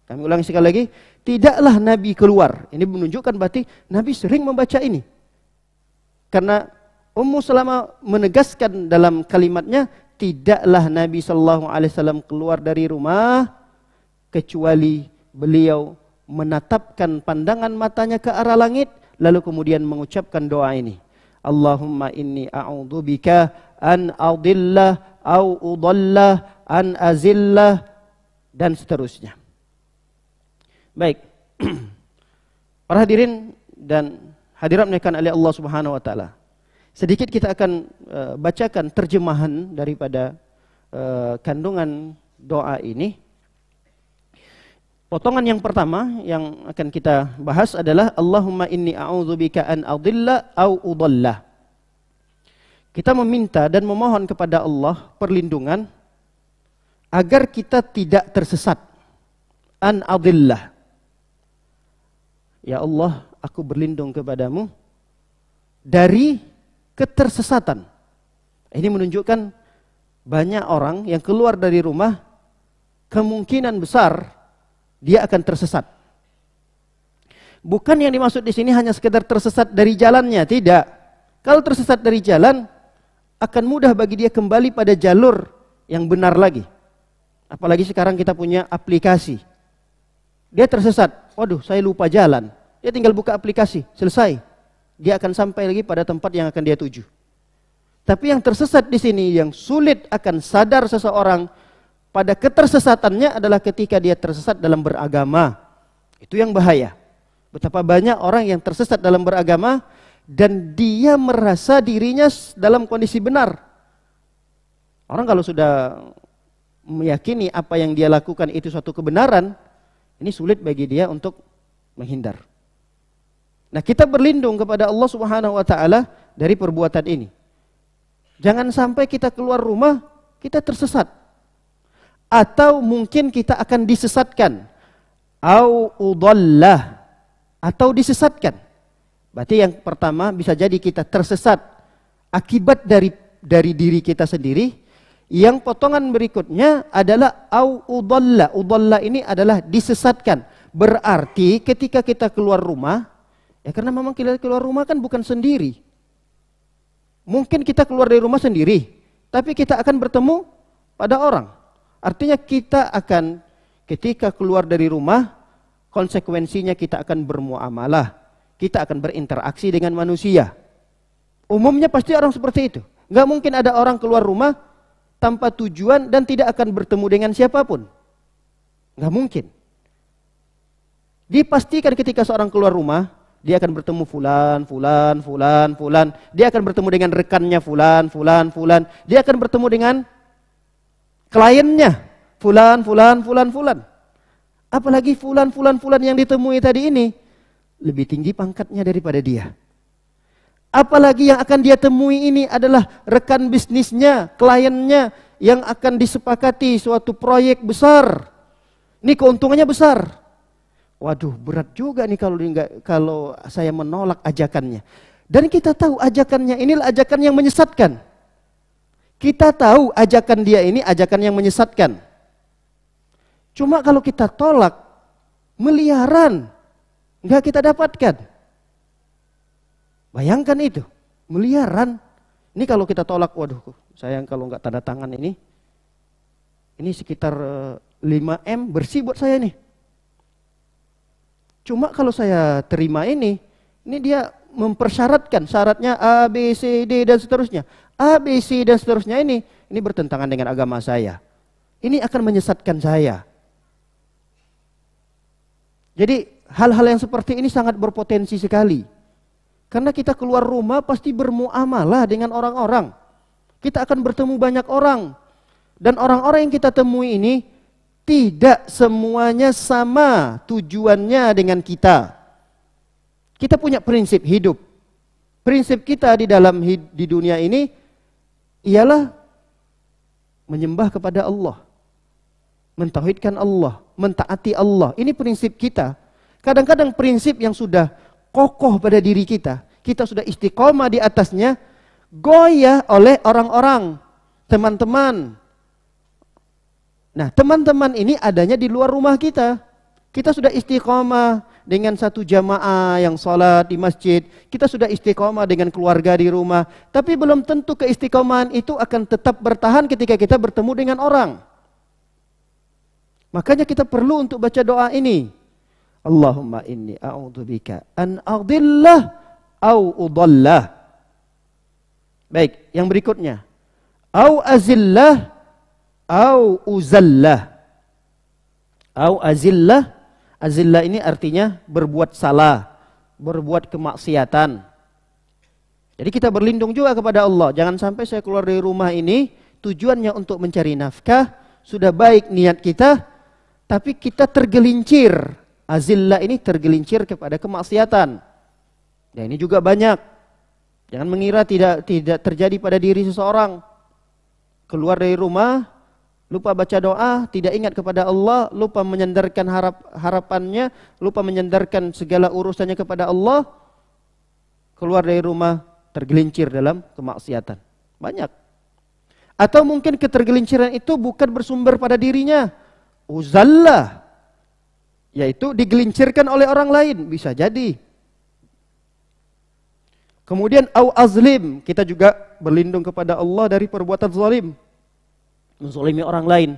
kami ulangi sekali lagi, tidaklah Nabi keluar. Ini menunjukkan berarti Nabi sering membaca ini. Karena Ummu Salamah menegaskan dalam kalimatnya, tidaklah Nabi SAW keluar dari rumah kecuali beliau menatapkan pandangan matanya ke arah langit lalu kemudian mengucapkan doa ini. Allahumma inni a'udzubika an adillah au udallah an azillah dan seterusnya. Baik. Para hadirin dan hadirat dimuliakan oleh Allah Subhanahu wa taala. Sedikit kita akan bacakan terjemahan daripada kandungan doa ini. Potongan yang pertama yang akan kita bahas adalah Allahumma inni a'udzubika an adilla au udalla. Kita meminta dan memohon kepada Allah perlindungan agar kita tidak tersesat. An adillah. Ya Allah, aku berlindung kepadamu dari ketersesatan. Ini menunjukkan banyak orang yang keluar dari rumah kemungkinan besar dia akan tersesat. Bukan yang dimaksud di sini hanya sekedar tersesat dari jalannya, tidak. Kalau tersesat dari jalan, akan mudah bagi dia kembali pada jalur yang benar lagi. Apalagi sekarang kita punya aplikasi. Dia tersesat, waduh saya lupa jalan. Dia tinggal buka aplikasi, selesai. Dia akan sampai lagi pada tempat yang akan dia tuju. Tapi yang tersesat di sini, yang sulit akan sadar seseorang pada ketersesatannya adalah ketika dia tersesat dalam beragama. Itu yang bahaya. Betapa banyak orang yang tersesat dalam beragama dan dia merasa dirinya dalam kondisi benar. Orang kalau sudah meyakini apa yang dia lakukan itu suatu kebenaran, ini sulit bagi dia untuk menghindar. Nah, kita berlindung kepada Allah Subhanahu wa taala dari perbuatan ini. Jangan sampai kita keluar rumah kita tersesat. Atau mungkin kita akan disesatkan. Au udallah, atau disesatkan. Berarti yang pertama bisa jadi kita tersesat akibat dari diri kita sendiri. Yang potongan berikutnya adalah au udalla. Udalla ini adalah disesatkan. Berarti ketika kita keluar rumah, ya karena memang kita keluar rumah kan bukan sendiri. Mungkin kita keluar dari rumah sendiri, tapi kita akan bertemu pada orang. Artinya kita akan ketika keluar dari rumah, konsekuensinya kita akan bermuamalah. Kita akan berinteraksi dengan manusia. Umumnya pasti orang seperti itu. Nggak mungkin ada orang keluar rumah tanpa tujuan dan tidak akan bertemu dengan siapapun. Nggak mungkin. Dipastikan ketika seorang keluar rumah, dia akan bertemu fulan. Dia akan bertemu dengan rekannya fulan. Dia akan bertemu dengan kliennya fulan. Apalagi fulan yang ditemui tadi ini lebih tinggi pangkatnya daripada dia. Apalagi yang akan dia temui ini adalah rekan bisnisnya, kliennya yang akan disepakati suatu proyek besar. Ini keuntungannya besar. Waduh, berat juga nih kalau saya menolak ajakannya. Dan kita tahu ajakannya inilah ajakan yang menyesatkan. Kita tahu ajakan dia ini ajakan yang menyesatkan. Cuma kalau kita tolak, miliaran nggak kita dapatkan. Bayangkan itu, miliaran. Ini kalau kita tolak, waduh, sayang kalau nggak tanda tangan ini sekitar 5M bersih buat saya nih. Cuma kalau saya terima ini dia mempersyaratkan syaratnya A, B, C, D dan seterusnya. A, B, C dan seterusnya ini bertentangan dengan agama saya. Ini akan menyesatkan saya. Jadi hal-hal yang seperti ini sangat berpotensi sekali. Karena kita keluar rumah pasti bermuamalah dengan orang-orang. Kita akan bertemu banyak orang. Dan orang-orang yang kita temui ini tidak semuanya sama tujuannya dengan kita. Kita punya prinsip hidup. Prinsip kita di dunia ini ialah menyembah kepada Allah. Mentauhidkan Allah, mentaati Allah. Ini prinsip kita. Kadang-kadang prinsip yang sudah kokoh pada diri kita sudah istiqomah di atasnya, goyah oleh orang-orang, teman-teman. Nah, teman-teman ini adanya di luar rumah kita. Kita sudah istiqomah dengan satu jamaah yang sholat di masjid. Kita sudah istiqomah dengan keluarga di rumah. Tapi belum tentu keistiqomahan itu akan tetap bertahan ketika kita bertemu dengan orang. Makanya kita perlu untuk baca doa ini. Allahumma inni a'udzubika an adillah au udallah. Baik, yang berikutnya. Au azillah au uzallah. Au azillah. Azillah ini artinya berbuat salah, berbuat kemaksiatan. Jadi kita berlindung juga kepada Allah. Jangan sampai saya keluar dari rumah ini tujuannya untuk mencari nafkah, sudah baik niat kita, tapi kita tergelincir. Azillah ini tergelincir kepada kemaksiatan. Ya, ini juga banyak. Jangan mengira tidak terjadi pada diri seseorang. Keluar dari rumah, lupa baca doa, tidak ingat kepada Allah, lupa menyandarkan harapannya, lupa menyandarkan segala urusannya kepada Allah. Keluar dari rumah, tergelincir dalam kemaksiatan. Banyak. Atau mungkin ketergelinciran itu bukan bersumber pada dirinya. Uzallah, yaitu digelincirkan oleh orang lain, bisa jadi. Kemudian au azlim, kita juga berlindung kepada Allah dari perbuatan zalim, menzalimi orang lain.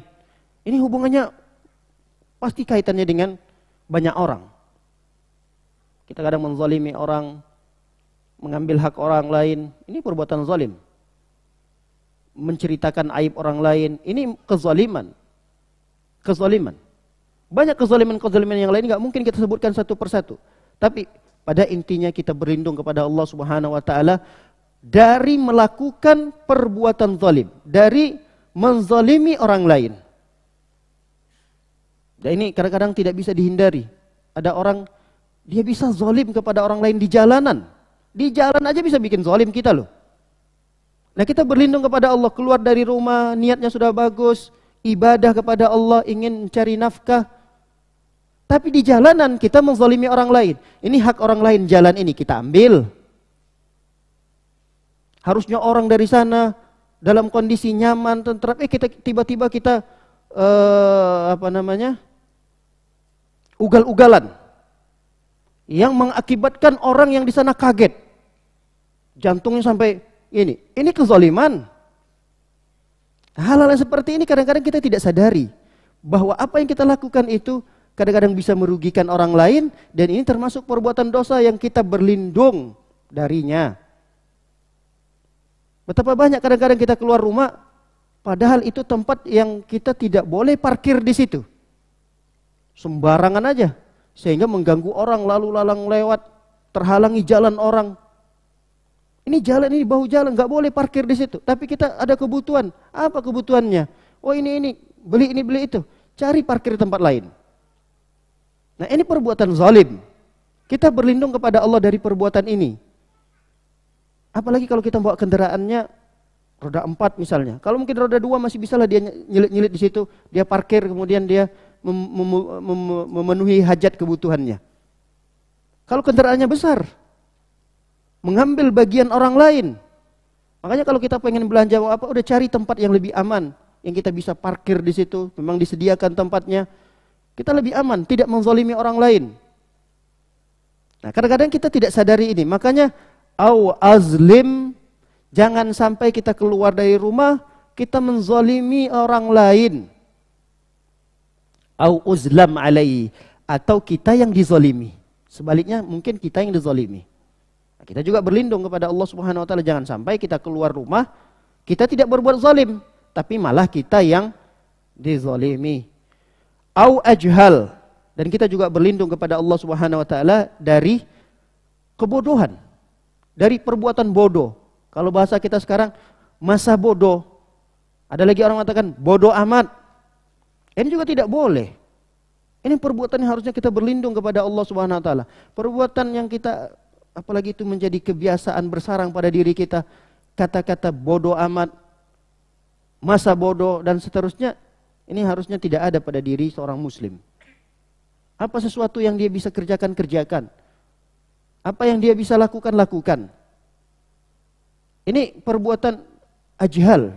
Ini hubungannya pasti kaitannya dengan banyak orang. Kita kadang menzalimi orang, mengambil hak orang lain, ini perbuatan zalim. Menceritakan aib orang lain, ini kezaliman. Kezaliman. Banyak kezaliman yang lain nggak mungkin kita sebutkan satu persatu. Tapi pada intinya kita berlindung kepada Allah Subhanahu wa taala dari melakukan perbuatan zalim, dari menzalimi orang lain. Dan ini kadang-kadang tidak bisa dihindari. Ada orang dia bisa zalim kepada orang lain di jalanan. Di jalan aja bisa bikin zalim kita loh. Nah, kita berlindung kepada Allah, keluar dari rumah, niatnya sudah bagus, ibadah kepada Allah, ingin mencari nafkah. Tapi di jalanan kita menzalimi orang lain. Ini hak orang lain, jalan ini kita ambil. Harusnya orang dari sana dalam kondisi nyaman, tentram, kita tiba-tiba kita ugal-ugalan yang mengakibatkan orang yang di sana kaget. Jantungnya sampai ini kezaliman. Hal-hal seperti ini kadang-kadang kita tidak sadari bahwa apa yang kita lakukan itu kadang-kadang bisa merugikan orang lain, dan ini termasuk perbuatan dosa yang kita berlindung darinya. Betapa banyak kadang-kadang kita keluar rumah, padahal itu tempat yang kita tidak boleh parkir di situ. Sembarangan aja, sehingga mengganggu orang lalu lalang lewat, terhalangi jalan orang. Ini jalan, ini bahu jalan, nggak boleh parkir di situ. Tapi kita ada kebutuhan. Apa kebutuhannya? Oh ini beli itu. Cari parkir di tempat lain. Nah, ini perbuatan zalim. Kita berlindung kepada Allah dari perbuatan ini. Apalagi kalau kita bawa kendaraannya roda 4 misalnya. Kalau mungkin roda 2 masih bisa lah dia nyelit-nyelit di situ, dia parkir, kemudian dia memenuhi hajat kebutuhannya. Kalau kendaraannya besar, mengambil bagian orang lain. Makanya kalau kita pengen belanja apa, udah cari tempat yang lebih aman, yang kita bisa parkir di situ, memang disediakan tempatnya. Kita lebih aman, tidak menzalimi orang lain. Nah, kadang-kadang kita tidak sadari ini. Makanya au azlim, jangan sampai kita keluar dari rumah kita menzalimi orang lain. Au uzlam alaihi, atau kita yang dizalimi. Sebaliknya mungkin kita yang dizalimi. Nah, kita juga berlindung kepada Allah Subhanahu wa taala, jangan sampai kita keluar rumah kita tidak berbuat zalim, tapi malah kita yang dizalimi. Au ajhal, dan kita juga berlindung kepada Allah Subhanahu wa taala dari kebodohan, dari perbuatan bodoh. Kalau bahasa kita sekarang masa bodoh. Ada lagi orang mengatakan bodoh amat. Ini juga tidak boleh. Ini perbuatan yang harusnya kita berlindung kepada Allah Subhanahu wa taala. Perbuatan yang kita, apalagi itu menjadi kebiasaan bersarang pada diri kita, kata-kata bodoh amat, masa bodoh dan seterusnya. Ini harusnya tidak ada pada diri seorang muslim. Apa sesuatu yang dia bisa kerjakan, kerjakan. Apa yang dia bisa lakukan, lakukan. Ini perbuatan ajhal.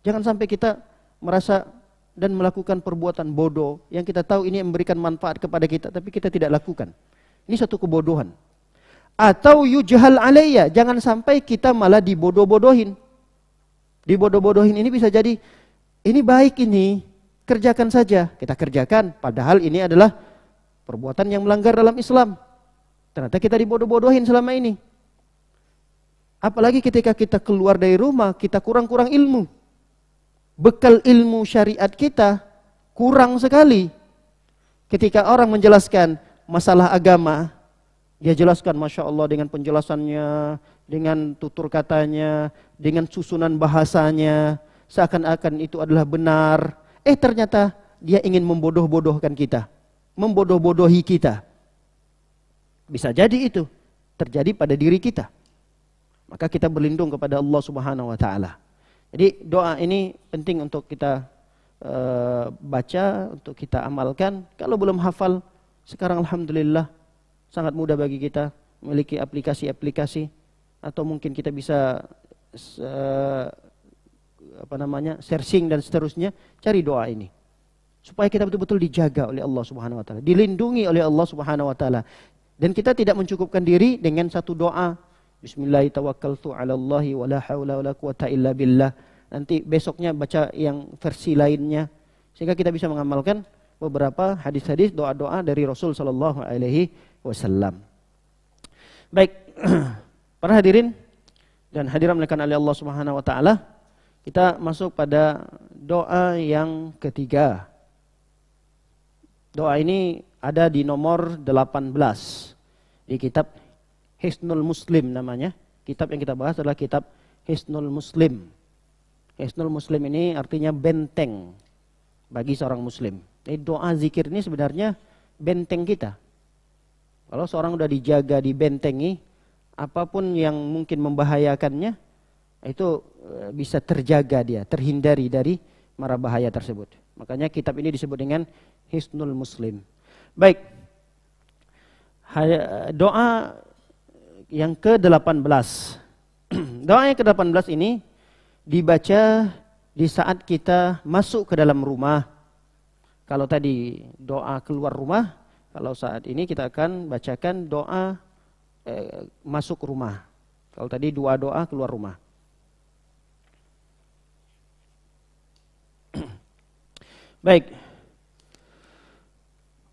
Jangan sampai kita merasa dan melakukan perbuatan bodoh yang kita tahu ini memberikan manfaat kepada kita, tapi kita tidak lakukan. Ini satu kebodohan. Atau yujhal alayya, jangan sampai kita malah dibodoh-bodohin. Dibodoh-bodohin ini bisa jadi, ini baik ini, kerjakan saja, kita kerjakan, padahal ini adalah perbuatan yang melanggar dalam Islam. Ternyata kita dibodoh-bodohin selama ini. Apalagi ketika kita keluar dari rumah, kita kurang-kurang ilmu. Bekal ilmu syariat kita kurang sekali. Ketika orang menjelaskan masalah agama, dia jelaskan Masya Allah dengan penjelasannya, dengan tutur katanya, dengan susunan bahasanya. seakan-akan itu adalah benar. Ternyata dia ingin membodoh-bodohkan kita, membodoh-bodohi kita. Bisa jadi itu terjadi pada diri kita. Maka kita berlindung kepada Allah Subhanahu wa taala. Jadi doa ini penting untuk kita baca, untuk kita amalkan. Kalau belum hafal, sekarang alhamdulillah sangat mudah bagi kita memiliki aplikasi-aplikasi, atau mungkin kita bisa searching dan seterusnya, cari doa ini. Supaya kita betul-betul dijaga oleh Allah Subhanahu wa taala, dilindungi oleh Allah Subhanahu wa taala. Dan kita tidak mencukupkan diri dengan satu doa, Bismillah tawakkaltu 'ala Allahi wa la haula wa la quwata illa billah. Nanti besoknya baca yang versi lainnya, sehingga kita bisa mengamalkan beberapa hadis-hadis, doa-doa dari Rasul sallallahu alaihi wasallam. Baik, para hadirin dan hadirat melakukan oleh Allah Subhanahu wa taala, kita masuk pada doa yang ketiga. Doa ini ada di nomor 18 di kitab Hisnul Muslim namanya. Kitab yang kita bahas adalah kitab Hisnul Muslim. Hisnul Muslim ini artinya benteng bagi seorang muslim. Jadi doa zikir ini sebenarnya benteng kita. Kalau seorang sudah dijaga, dibentengi, apapun yang mungkin membahayakannya, itu bisa terjaga dia, terhindari dari mara bahaya tersebut. Makanya kitab ini disebut dengan Hisnul Muslim. Baik, doa yang ke-18. Doa yang ke-18 ini dibaca di saat kita masuk ke dalam rumah. Kalau tadi doa keluar rumah, kalau saat ini kita akan bacakan doa masuk rumah. Kalau tadi dua doa keluar rumah. Baik.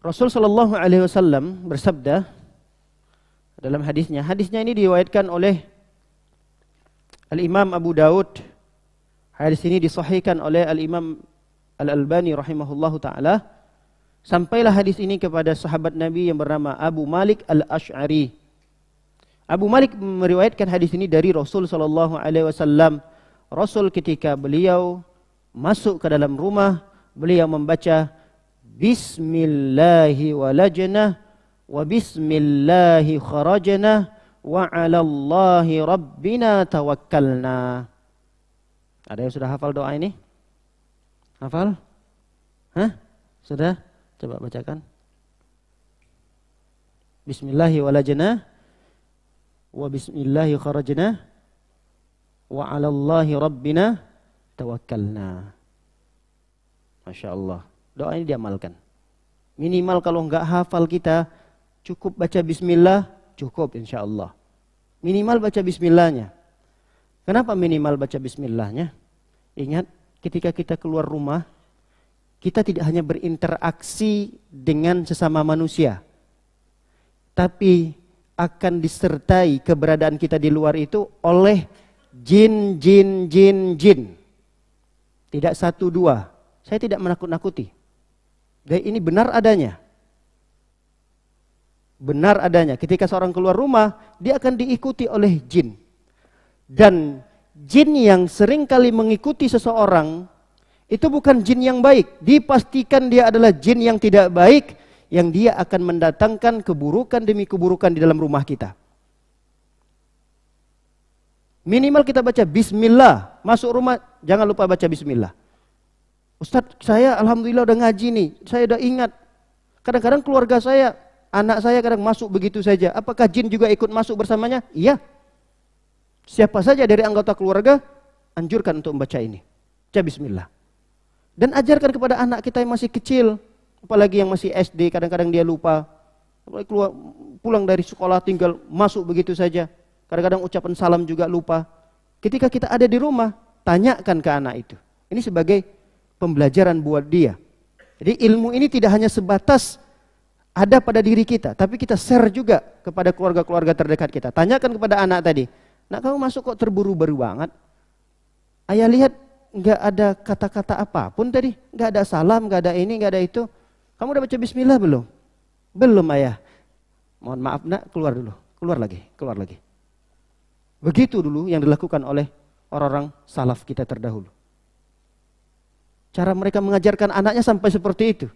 Rasul sallallahu alaihi wasallam bersabda dalam hadisnya. Hadisnya ini diriwayatkan oleh Al-Imam Abu Daud. Hadis ini disahihkan oleh Al-Imam Al-Albani rahimahullahu taala. Sampailah hadis ini kepada sahabat Nabi yang bernama Abu Malik Al-Asy'ari. Abu Malik meriwayatkan hadis ini dari Rasul sallallahu alaihi wasallam. Rasul ketika beliau masuk ke dalam rumah, beliau membaca Bismillahi walajna wa bismillahi kharajna wa 'alallahi rabbina tawakkalna. Ada yang sudah hafal doa ini? Hafal? Hah? Sudah? Coba bacakan. Bismillahi walajna wa bismillahi kharajna wa 'alallahi rabbina tawakkalna. Masya Allah. Doa ini diamalkan. Minimal kalau enggak hafal kita, cukup baca bismillah, cukup insya Allah. Minimal baca bismillahnya. Kenapa minimal baca bismillahnya? Ingat, ketika kita keluar rumah, kita tidak hanya berinteraksi dengan sesama manusia, tapi akan disertai keberadaan kita di luar itu oleh jin. Tidak satu dua. Saya tidak menakut-nakuti. Dan ini benar adanya. Benar adanya. Ketika seorang keluar rumah, dia akan diikuti oleh jin. Dan jin yang sering kali mengikuti seseorang, itu bukan jin yang baik. Dipastikan dia adalah jin yang tidak baik, yang dia akan mendatangkan keburukan demi keburukan di dalam rumah kita. Minimal kita baca bismillah. Masuk rumah, jangan lupa baca bismillah. Ustadz, saya alhamdulillah udah ngaji nih, saya udah ingat. Kadang-kadang keluarga saya, anak saya kadang masuk begitu saja. Apakah jin juga ikut masuk bersamanya? Iya. Siapa saja dari anggota keluarga, anjurkan untuk membaca ini. Baca bismillah. Dan ajarkan kepada anak kita yang masih kecil, apalagi yang masih SD, kadang-kadang dia lupa. Apalagi keluar, pulang dari sekolah tinggal masuk begitu saja. Kadang-kadang ucapan salam juga lupa. Ketika kita ada di rumah, tanyakan ke anak itu. Ini sebagai pembelajaran buat dia. Jadi ilmu ini tidak hanya sebatas ada pada diri kita, tapi kita share juga kepada keluarga-keluarga terdekat kita. Tanyakan kepada anak tadi, nak kamu masuk kok terburu-buru banget? Ayah lihat nggak ada kata-kata apapun tadi, nggak ada salam, nggak ada ini, nggak ada itu. Kamu udah baca bismillah belum? Belum ayah. Mohon maaf nak, keluar dulu, keluar lagi. Begitu dulu yang dilakukan oleh orang-orang salaf kita terdahulu. Cara mereka mengajarkan anaknya sampai seperti itu.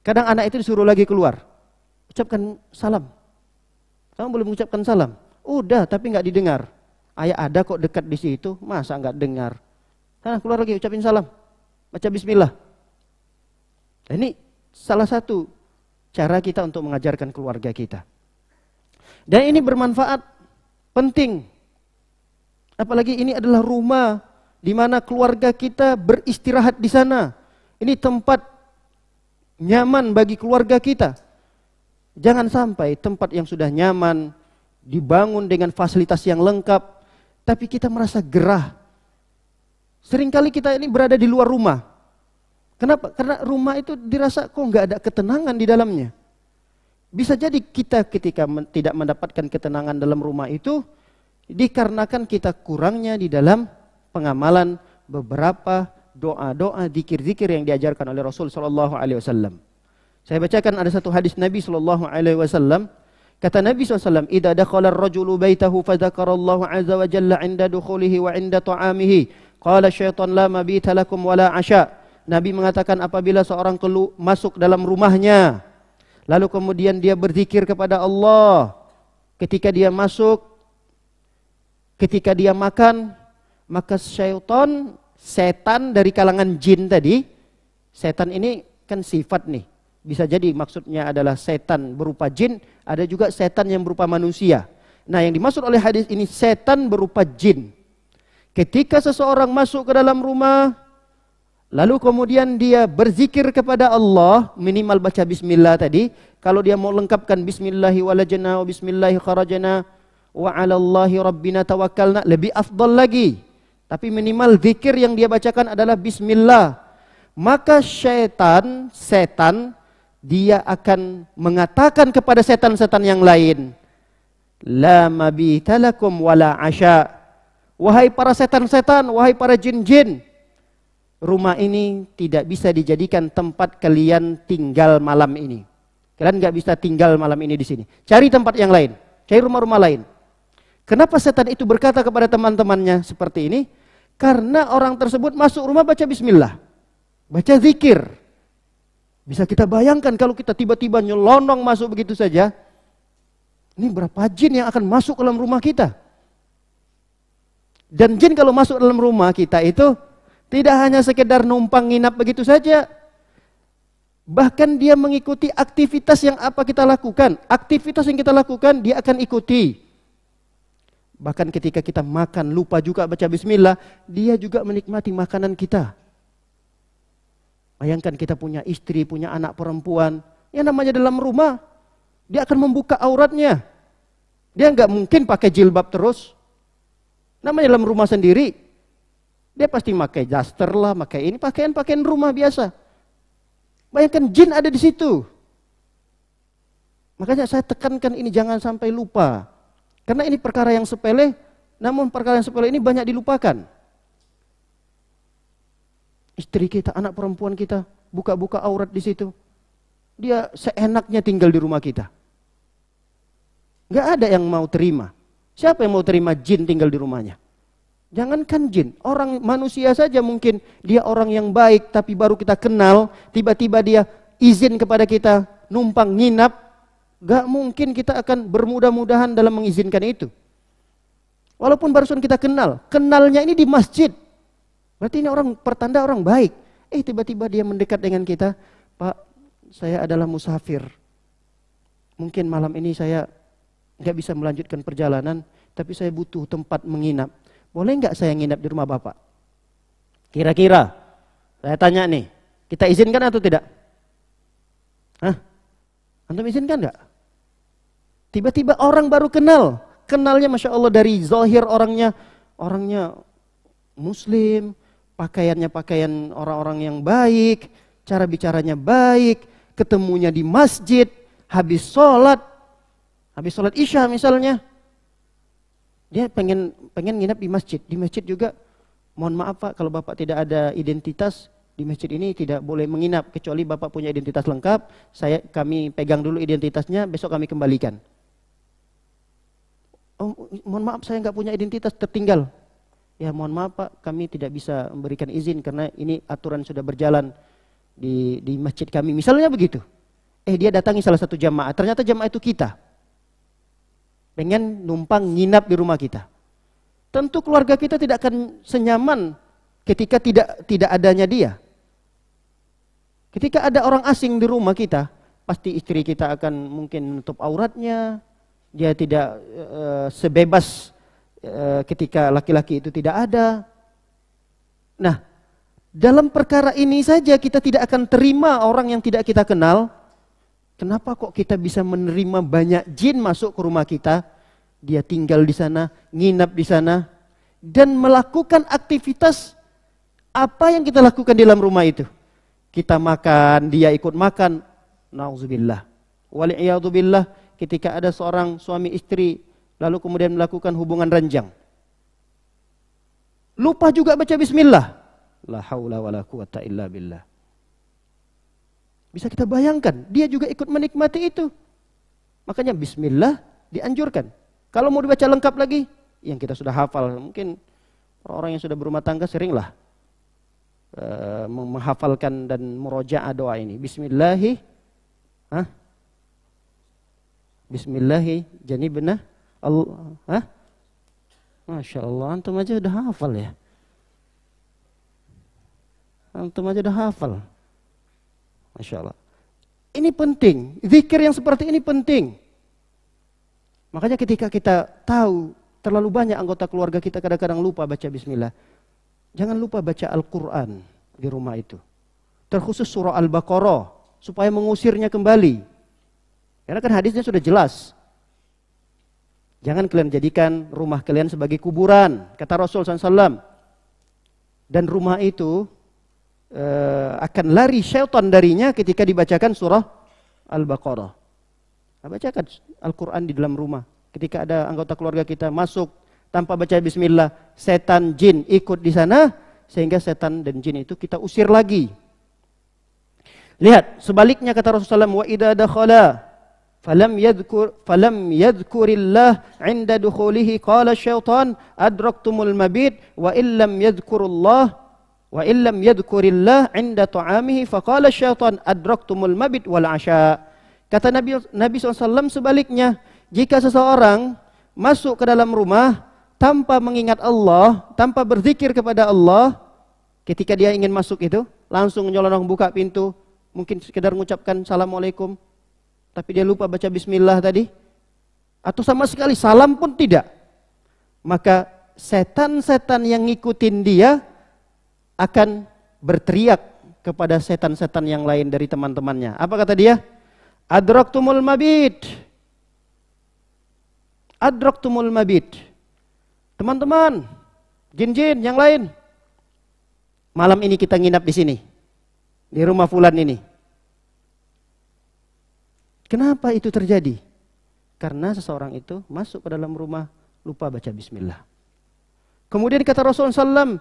Kadang anak itu disuruh lagi keluar. Ucapkan salam. Kamu boleh mengucapkan salam. Udah, tapi nggak didengar. Ayah ada kok dekat di situ, masa nggak dengar? Sana keluar lagi, ucapin salam. Baca bismillah. Nah, ini salah satu cara kita untuk mengajarkan keluarga kita. Dan ini bermanfaat, penting. Apalagi ini adalah rumah di mana keluarga kita beristirahat di sana. Ini tempat nyaman bagi keluarga kita. Jangan sampai tempat yang sudah nyaman, dibangun dengan fasilitas yang lengkap, tapi kita merasa gerah. Seringkali kita ini berada di luar rumah. Kenapa? Karena rumah itu dirasa kok nggak ada ketenangan di dalamnya. Bisa jadi kita ketika tidak mendapatkan ketenangan dalam rumah itu, dikarenakan kita kurangnya di dalam pengamalan beberapa doa-doa, zikir-zikir yang diajarkan oleh Rasul sallallahu alaihi wasallam. Saya bacakan ada satu hadis Nabi sallallahu alaihi wasallam. Kata Nabi SAW, "Idza dakhala ar-rajulu baitahu fa dzakarallaha 'azza wa jalla 'inda dukhulihi wa 'inda ta'amihi, qala syaitan la mabita lakum wala 'asha." Nabi mengatakan apabila seorang masuk dalam rumahnya, lalu kemudian dia berzikir kepada Allah, ketika dia masuk, ketika dia makan, maka setan dari kalangan jin tadi, setan ini kan sifat nih. Bisa jadi maksudnya adalah setan berupa jin, ada juga setan yang berupa manusia. Nah, yang dimaksud oleh hadis ini setan berupa jin. Ketika seseorang masuk ke dalam rumah, lalu kemudian dia berzikir kepada Allah, minimal baca bismillah tadi. Kalau dia mau lengkapkan bismillahi walajna wa bismillahi kharajna wa 'alallahi rabbina tawakkalna, lebih afdal lagi. Tapi minimal zikir yang dia bacakan adalah bismillah. Maka setan dia akan mengatakan kepada setan-setan yang lain, la mabita lakum wala 'asha. Wahai para setan-setan, wahai para jin-jin, rumah ini tidak bisa dijadikan tempat kalian tinggal malam ini. Kalian nggak bisa tinggal malam ini di sini. Cari tempat yang lain, cari rumah-rumah lain. Kenapa setan itu berkata kepada teman-temannya seperti ini? Karena orang tersebut masuk rumah baca bismillah, baca zikir. Bisa kita bayangkan kalau kita tiba-tiba nyelonong masuk begitu saja. Ini berapa jin yang akan masuk ke dalam rumah kita? Dan jin kalau masuk dalam rumah kita itu tidak hanya sekedar numpang nginap begitu saja. Bahkan dia mengikuti aktivitas yang apa kita lakukan. Aktivitas yang kita lakukan dia akan ikuti. Bahkan ketika kita makan lupa juga baca bismillah, dia juga menikmati makanan kita. Bayangkan kita punya istri, punya anak perempuan, yang namanya dalam rumah, dia akan membuka auratnya. Dia nggak mungkin pakai jilbab terus. Namanya dalam rumah sendiri, dia pasti pakai daster lah, pakai ini, pakaian rumah biasa. Bayangkan jin ada di situ. Makanya saya tekankan ini jangan sampai lupa. Karena ini perkara yang sepele, namun perkara yang sepele ini banyak dilupakan. Istri kita, anak perempuan kita, buka-buka aurat di situ. Dia seenaknya tinggal di rumah kita. Gak ada yang mau terima. Siapa yang mau terima jin tinggal di rumahnya? Jangankan jin, orang manusia saja mungkin dia orang yang baik, tapi baru kita kenal, tiba-tiba dia izin kepada kita numpang nginap, gak mungkin kita akan bermudah-mudahan dalam mengizinkan itu. Walaupun barusan kita kenal, kenalnya ini di masjid. Berarti ini orang pertanda orang baik. Tiba-tiba dia mendekat dengan kita, Pak, saya adalah musafir. Mungkin malam ini saya nggak bisa melanjutkan perjalanan, tapi saya butuh tempat menginap. Boleh nggak saya nginap di rumah Bapak? Kira-kira, saya tanya nih, kita izinkan atau tidak? Hah? Antum izinkan nggak? Tiba-tiba orang baru kenal, kenalnya Masya Allah dari zahir orangnya Muslim, pakaiannya pakaian orang-orang yang baik, cara bicaranya baik, ketemunya di masjid, habis sholat Isya misalnya, dia pengen nginap di masjid. Di masjid juga, mohon maaf Pak, kalau Bapak tidak ada identitas, di masjid ini tidak boleh menginap, kecuali Bapak punya identitas lengkap, kami pegang dulu identitasnya, besok kami kembalikan. Oh, mohon maaf saya nggak punya identitas, tertinggal. Ya mohon maaf Pak, kami tidak bisa memberikan izin karena ini aturan sudah berjalan di masjid kami. Misalnya begitu. Dia datangi salah satu jamaah, ternyata jamaah itu kita. Pengen numpang nginap di rumah kita. Tentu keluarga kita tidak akan senyaman ketika tidak adanya dia. Ketika ada orang asing di rumah kita, pasti istri kita akan mungkin menutup auratnya. Dia tidak sebebas ketika laki-laki itu tidak ada. Nah, dalam perkara ini saja kita tidak akan terima orang yang tidak kita kenal. Kenapa kok kita bisa menerima banyak jin masuk ke rumah kita? Dia tinggal di sana, nginap di sana, dan melakukan aktivitas apa yang kita lakukan di dalam rumah itu. Kita makan, dia ikut makan. Nauzubillah. Wal'iyadzubillah, ketika ada seorang suami istri lalu kemudian melakukan hubungan ranjang. Lupa juga baca bismillah. La haula wala quwata illa billah. Bisa kita bayangkan, dia juga ikut menikmati itu. Makanya bismillah dianjurkan. Kalau mau dibaca lengkap lagi, yang kita sudah hafal, mungkin orang-orang yang sudah berumah tangga seringlah menghafalkan dan murojaah doa ini. Bismillahi janibna Allah. Masya Allah, antum aja udah hafal ya. Antum aja udah hafal. Masya Allah. Ini penting, zikir yang seperti ini penting. Makanya ketika kita tahu terlalu banyak anggota keluarga kita kadang-kadang lupa baca bismillah. Jangan lupa baca Al-Quran di rumah itu. Terkhusus surah Al-Baqarah supaya mengusirnya kembali. Karena kan hadisnya sudah jelas. Jangan kalian jadikan rumah kalian sebagai kuburan, kata Rasul SAW. Dan rumah itu akan lari syaitan darinya ketika dibacakan surah Al-Baqarah. Bacakan Al-Quran di dalam rumah. Ketika ada anggota keluarga kita masuk tanpa baca bismillah, setan jin ikut di sana, sehingga setan dan jin itu kita usir lagi. Lihat, sebaliknya kata Rasulullah SAW, wa idza dakhala falam yadhkurillah 'inda dukhulihi qala syaitan adraktumul mabit wa illam yadhkurillah 'inda ta'amihi faqala syaitan adraktumul mabit wal 'asha. Kata Nabi SAW sebaliknya, jika seseorang masuk ke dalam rumah tanpa mengingat Allah, tanpa berzikir kepada Allah, ketika dia ingin masuk itu, langsung nyolong buka pintu, mungkin sekedar mengucapkan Assalamualaikum, tapi dia lupa baca bismillah tadi, atau sama sekali salam pun tidak, maka setan-setan yang ngikutin dia akan berteriak kepada setan-setan yang lain dari teman-temannya. Apa kata dia? Adraktumul mabit. Adraktumul mabit. Teman-teman, jin-jin yang lain, malam ini kita nginap di sini, di rumah fulan ini. Kenapa itu terjadi? Karena seseorang itu masuk ke dalam rumah lupa baca bismillah. Kemudian kata Rasulullah SAW,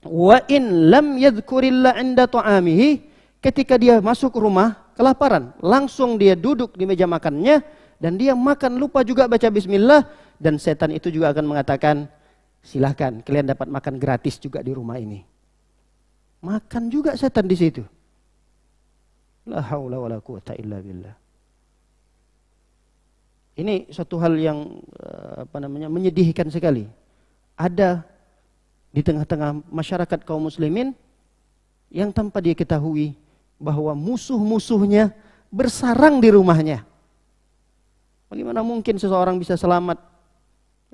wa in lam yadhkurillah 'inda ta'amihi, ketika dia masuk ke rumah kelaparan, langsung dia duduk di meja makannya dan dia makan lupa juga baca bismillah, dan setan itu juga akan mengatakan, silahkan kalian dapat makan gratis juga di rumah ini. Makan juga setan di situ. La haula wala quwata illa billah. Ini suatu hal yang menyedihkan sekali. Ada di tengah-tengah masyarakat kaum muslimin yang tanpa dia ketahui bahwa musuh-musuhnya bersarang di rumahnya. Bagaimana mungkin seseorang bisa selamat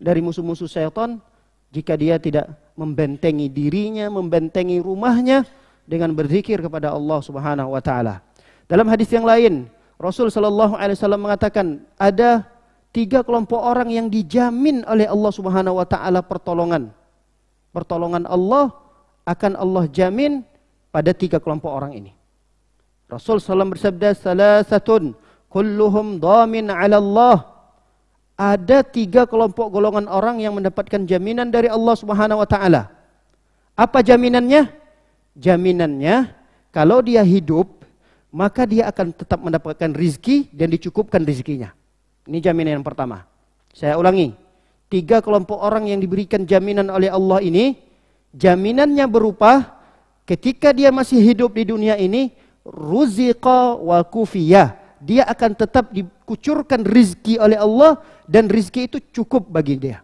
dari musuh-musuh syaitan jika dia tidak membentengi dirinya, membentengi rumahnya dengan berzikir kepada Allah Subhanahu wa taala. Dalam hadis yang lain, Rasul sallallahu alaihi wasallam mengatakan ada 3 kelompok orang yang dijamin oleh Allah Subhanahu wa taala pertolongan. Pertolongan Allah akan Allah jamin pada 3 kelompok orang ini. Rasul SAW bersabda, salasatun kulluhum dhamin 'ala Allah. Ada 3 kelompok golongan orang yang mendapatkan jaminan dari Allah Subhanahu wa taala. Apa jaminannya? Jaminannya kalau dia hidup, maka dia akan tetap mendapatkan rizki dan dicukupkan rizkinya. Ini jaminan yang pertama. Saya ulangi. 3 kelompok orang yang diberikan jaminan oleh Allah ini, jaminannya berupa ketika dia masih hidup di dunia ini, ruziqa wa kufiyah. Dia akan tetap dikucurkan rizki oleh Allah dan rizki itu cukup bagi dia.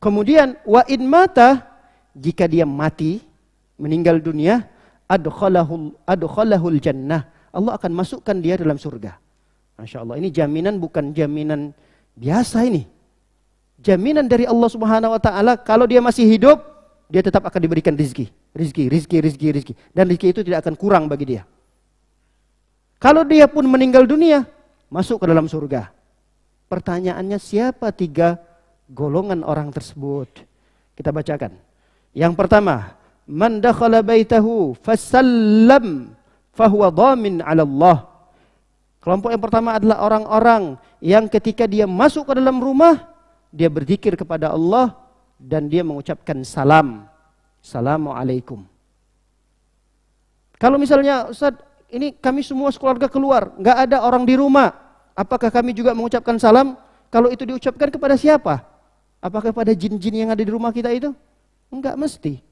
Kemudian wa in mata, jika dia mati, meninggal dunia, adkhalahul jannah. Allah akan masukkan dia dalam surga. Masya Allah, ini jaminan bukan jaminan biasa ini. Jaminan dari Allah Subhanahu wa taala, kalau dia masih hidup, dia tetap akan diberikan rizki. Dan rizki itu tidak akan kurang bagi dia. Kalau dia pun meninggal dunia, masuk ke dalam surga. Pertanyaannya, siapa 3 golongan orang tersebut? Kita bacakan. Yang pertama, man dakhala baitahu fasallam fahuwa dhamin 'ala Allah. Kelompok yang pertama adalah orang-orang yang ketika dia masuk ke dalam rumah, dia berzikir kepada Allah dan dia mengucapkan salam. Assalamualaikum. Kalau misalnya, Ustaz, ini kami semua sekeluarga keluar, nggak ada orang di rumah, apakah kami juga mengucapkan salam? Kalau itu diucapkan kepada siapa? Apakah pada jin-jin yang ada di rumah kita itu? Enggak mesti.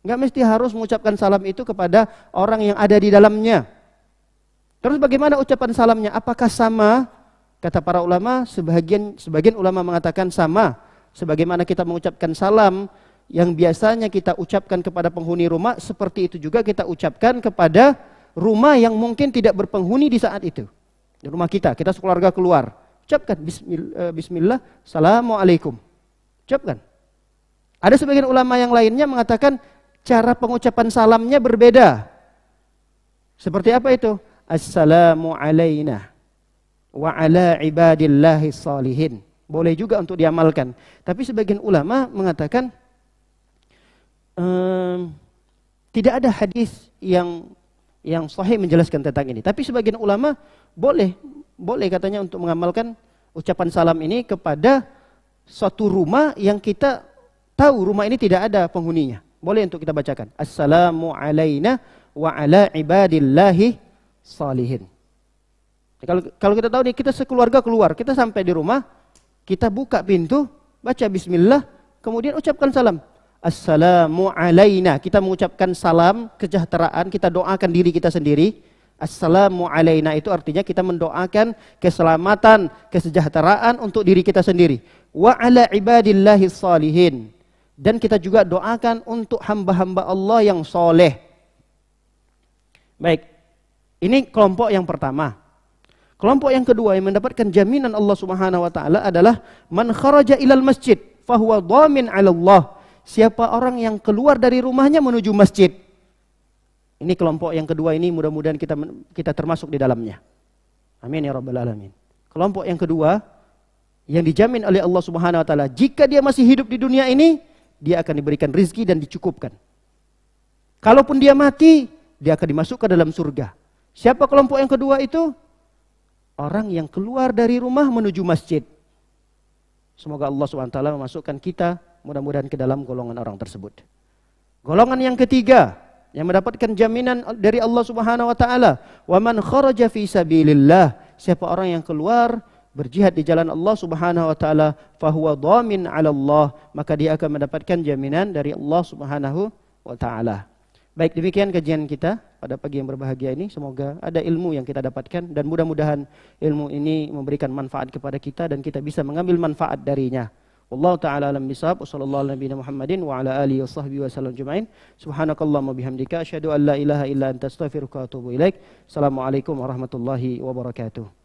Enggak mesti harus mengucapkan salam itu kepada orang yang ada di dalamnya. Terus bagaimana ucapan salamnya? Apakah sama? Kata para ulama, sebagian ulama mengatakan sama. Sebagaimana kita mengucapkan salam yang biasanya kita ucapkan kepada penghuni rumah, seperti itu juga kita ucapkan kepada rumah yang mungkin tidak berpenghuni di saat itu. Di rumah kita sekeluarga keluar. Ucapkan bismillah, assalamualaikum. Ucapkan. Ada sebagian ulama yang lainnya mengatakan cara pengucapan salamnya berbeda. Seperti apa itu? Assalamu alaina wa ala ibadillahi salihin. Boleh juga untuk diamalkan. Tapi sebagian ulama mengatakan tidak ada hadis yang sahih menjelaskan tentang ini. Tapi sebagian ulama boleh katanya untuk mengamalkan ucapan salam ini kepada suatu rumah yang kita tahu rumah ini tidak ada penghuninya. Boleh untuk kita bacakan. Assalamu alaina wa ala ibadillahi salihin. Kalau kita tahu nih, kita sekeluarga keluar, kita sampai di rumah, kita buka pintu, baca bismillah, kemudian ucapkan salam. Assalamu alaina. Kita mengucapkan salam kesejahteraan, kita doakan diri kita sendiri. Assalamu alaina itu artinya kita mendoakan keselamatan, kesejahteraan untuk diri kita sendiri. Wa ala ibadillahi salihin. Dan kita juga doakan untuk hamba-hamba Allah yang soleh. Baik, ini kelompok yang pertama. Kelompok yang kedua yang mendapatkan jaminan Allah Subhanahu wa taala adalah man kharaja ilal masjid fahuwa dhamin 'ala Allah. Siapa orang yang keluar dari rumahnya menuju masjid. Ini kelompok yang kedua ini, mudah-mudahan kita termasuk di dalamnya. Amin ya rabbal alamin. Kelompok yang kedua yang dijamin oleh Allah Subhanahu wa taala, jika dia masih hidup di dunia ini, dia akan diberikan rizki dan dicukupkan. Kalaupun dia mati, dia akan dimasukkan dalam surga. Siapa kelompok yang kedua itu? Orang yang keluar dari rumah menuju masjid. Semoga Allah SWT memasukkan kita mudah-mudahan ke dalam golongan orang tersebut. Golongan yang ketiga yang mendapatkan jaminan dari Allah Subhanahu wa taala, wa man kharaja fi sabilillah, siapa orang yang keluar berjihad di jalan Allah Subhanahu wa taala, fahuwa dhamin 'ala Allah, maka dia akan mendapatkan jaminan dari Allah Subhanahu wa taala. Baik, demikian kajian kita pada pagi yang berbahagia ini. Semoga ada ilmu yang kita dapatkan dan mudah-mudahan ilmu ini memberikan manfaat kepada kita dan kita bisa mengambil manfaat darinya. Wallahu ta'ala alam bisawab. Wassallallahu ala nabiyina Muhammadin wa ala alihi washabbihi wasallam ajmain. Subhanakallahumma bihamdika asyhadu an la ilaha illa anta astaghfiruka wa atubu ilaik. Assalamualaikum warahmatullahi wabarakatuh.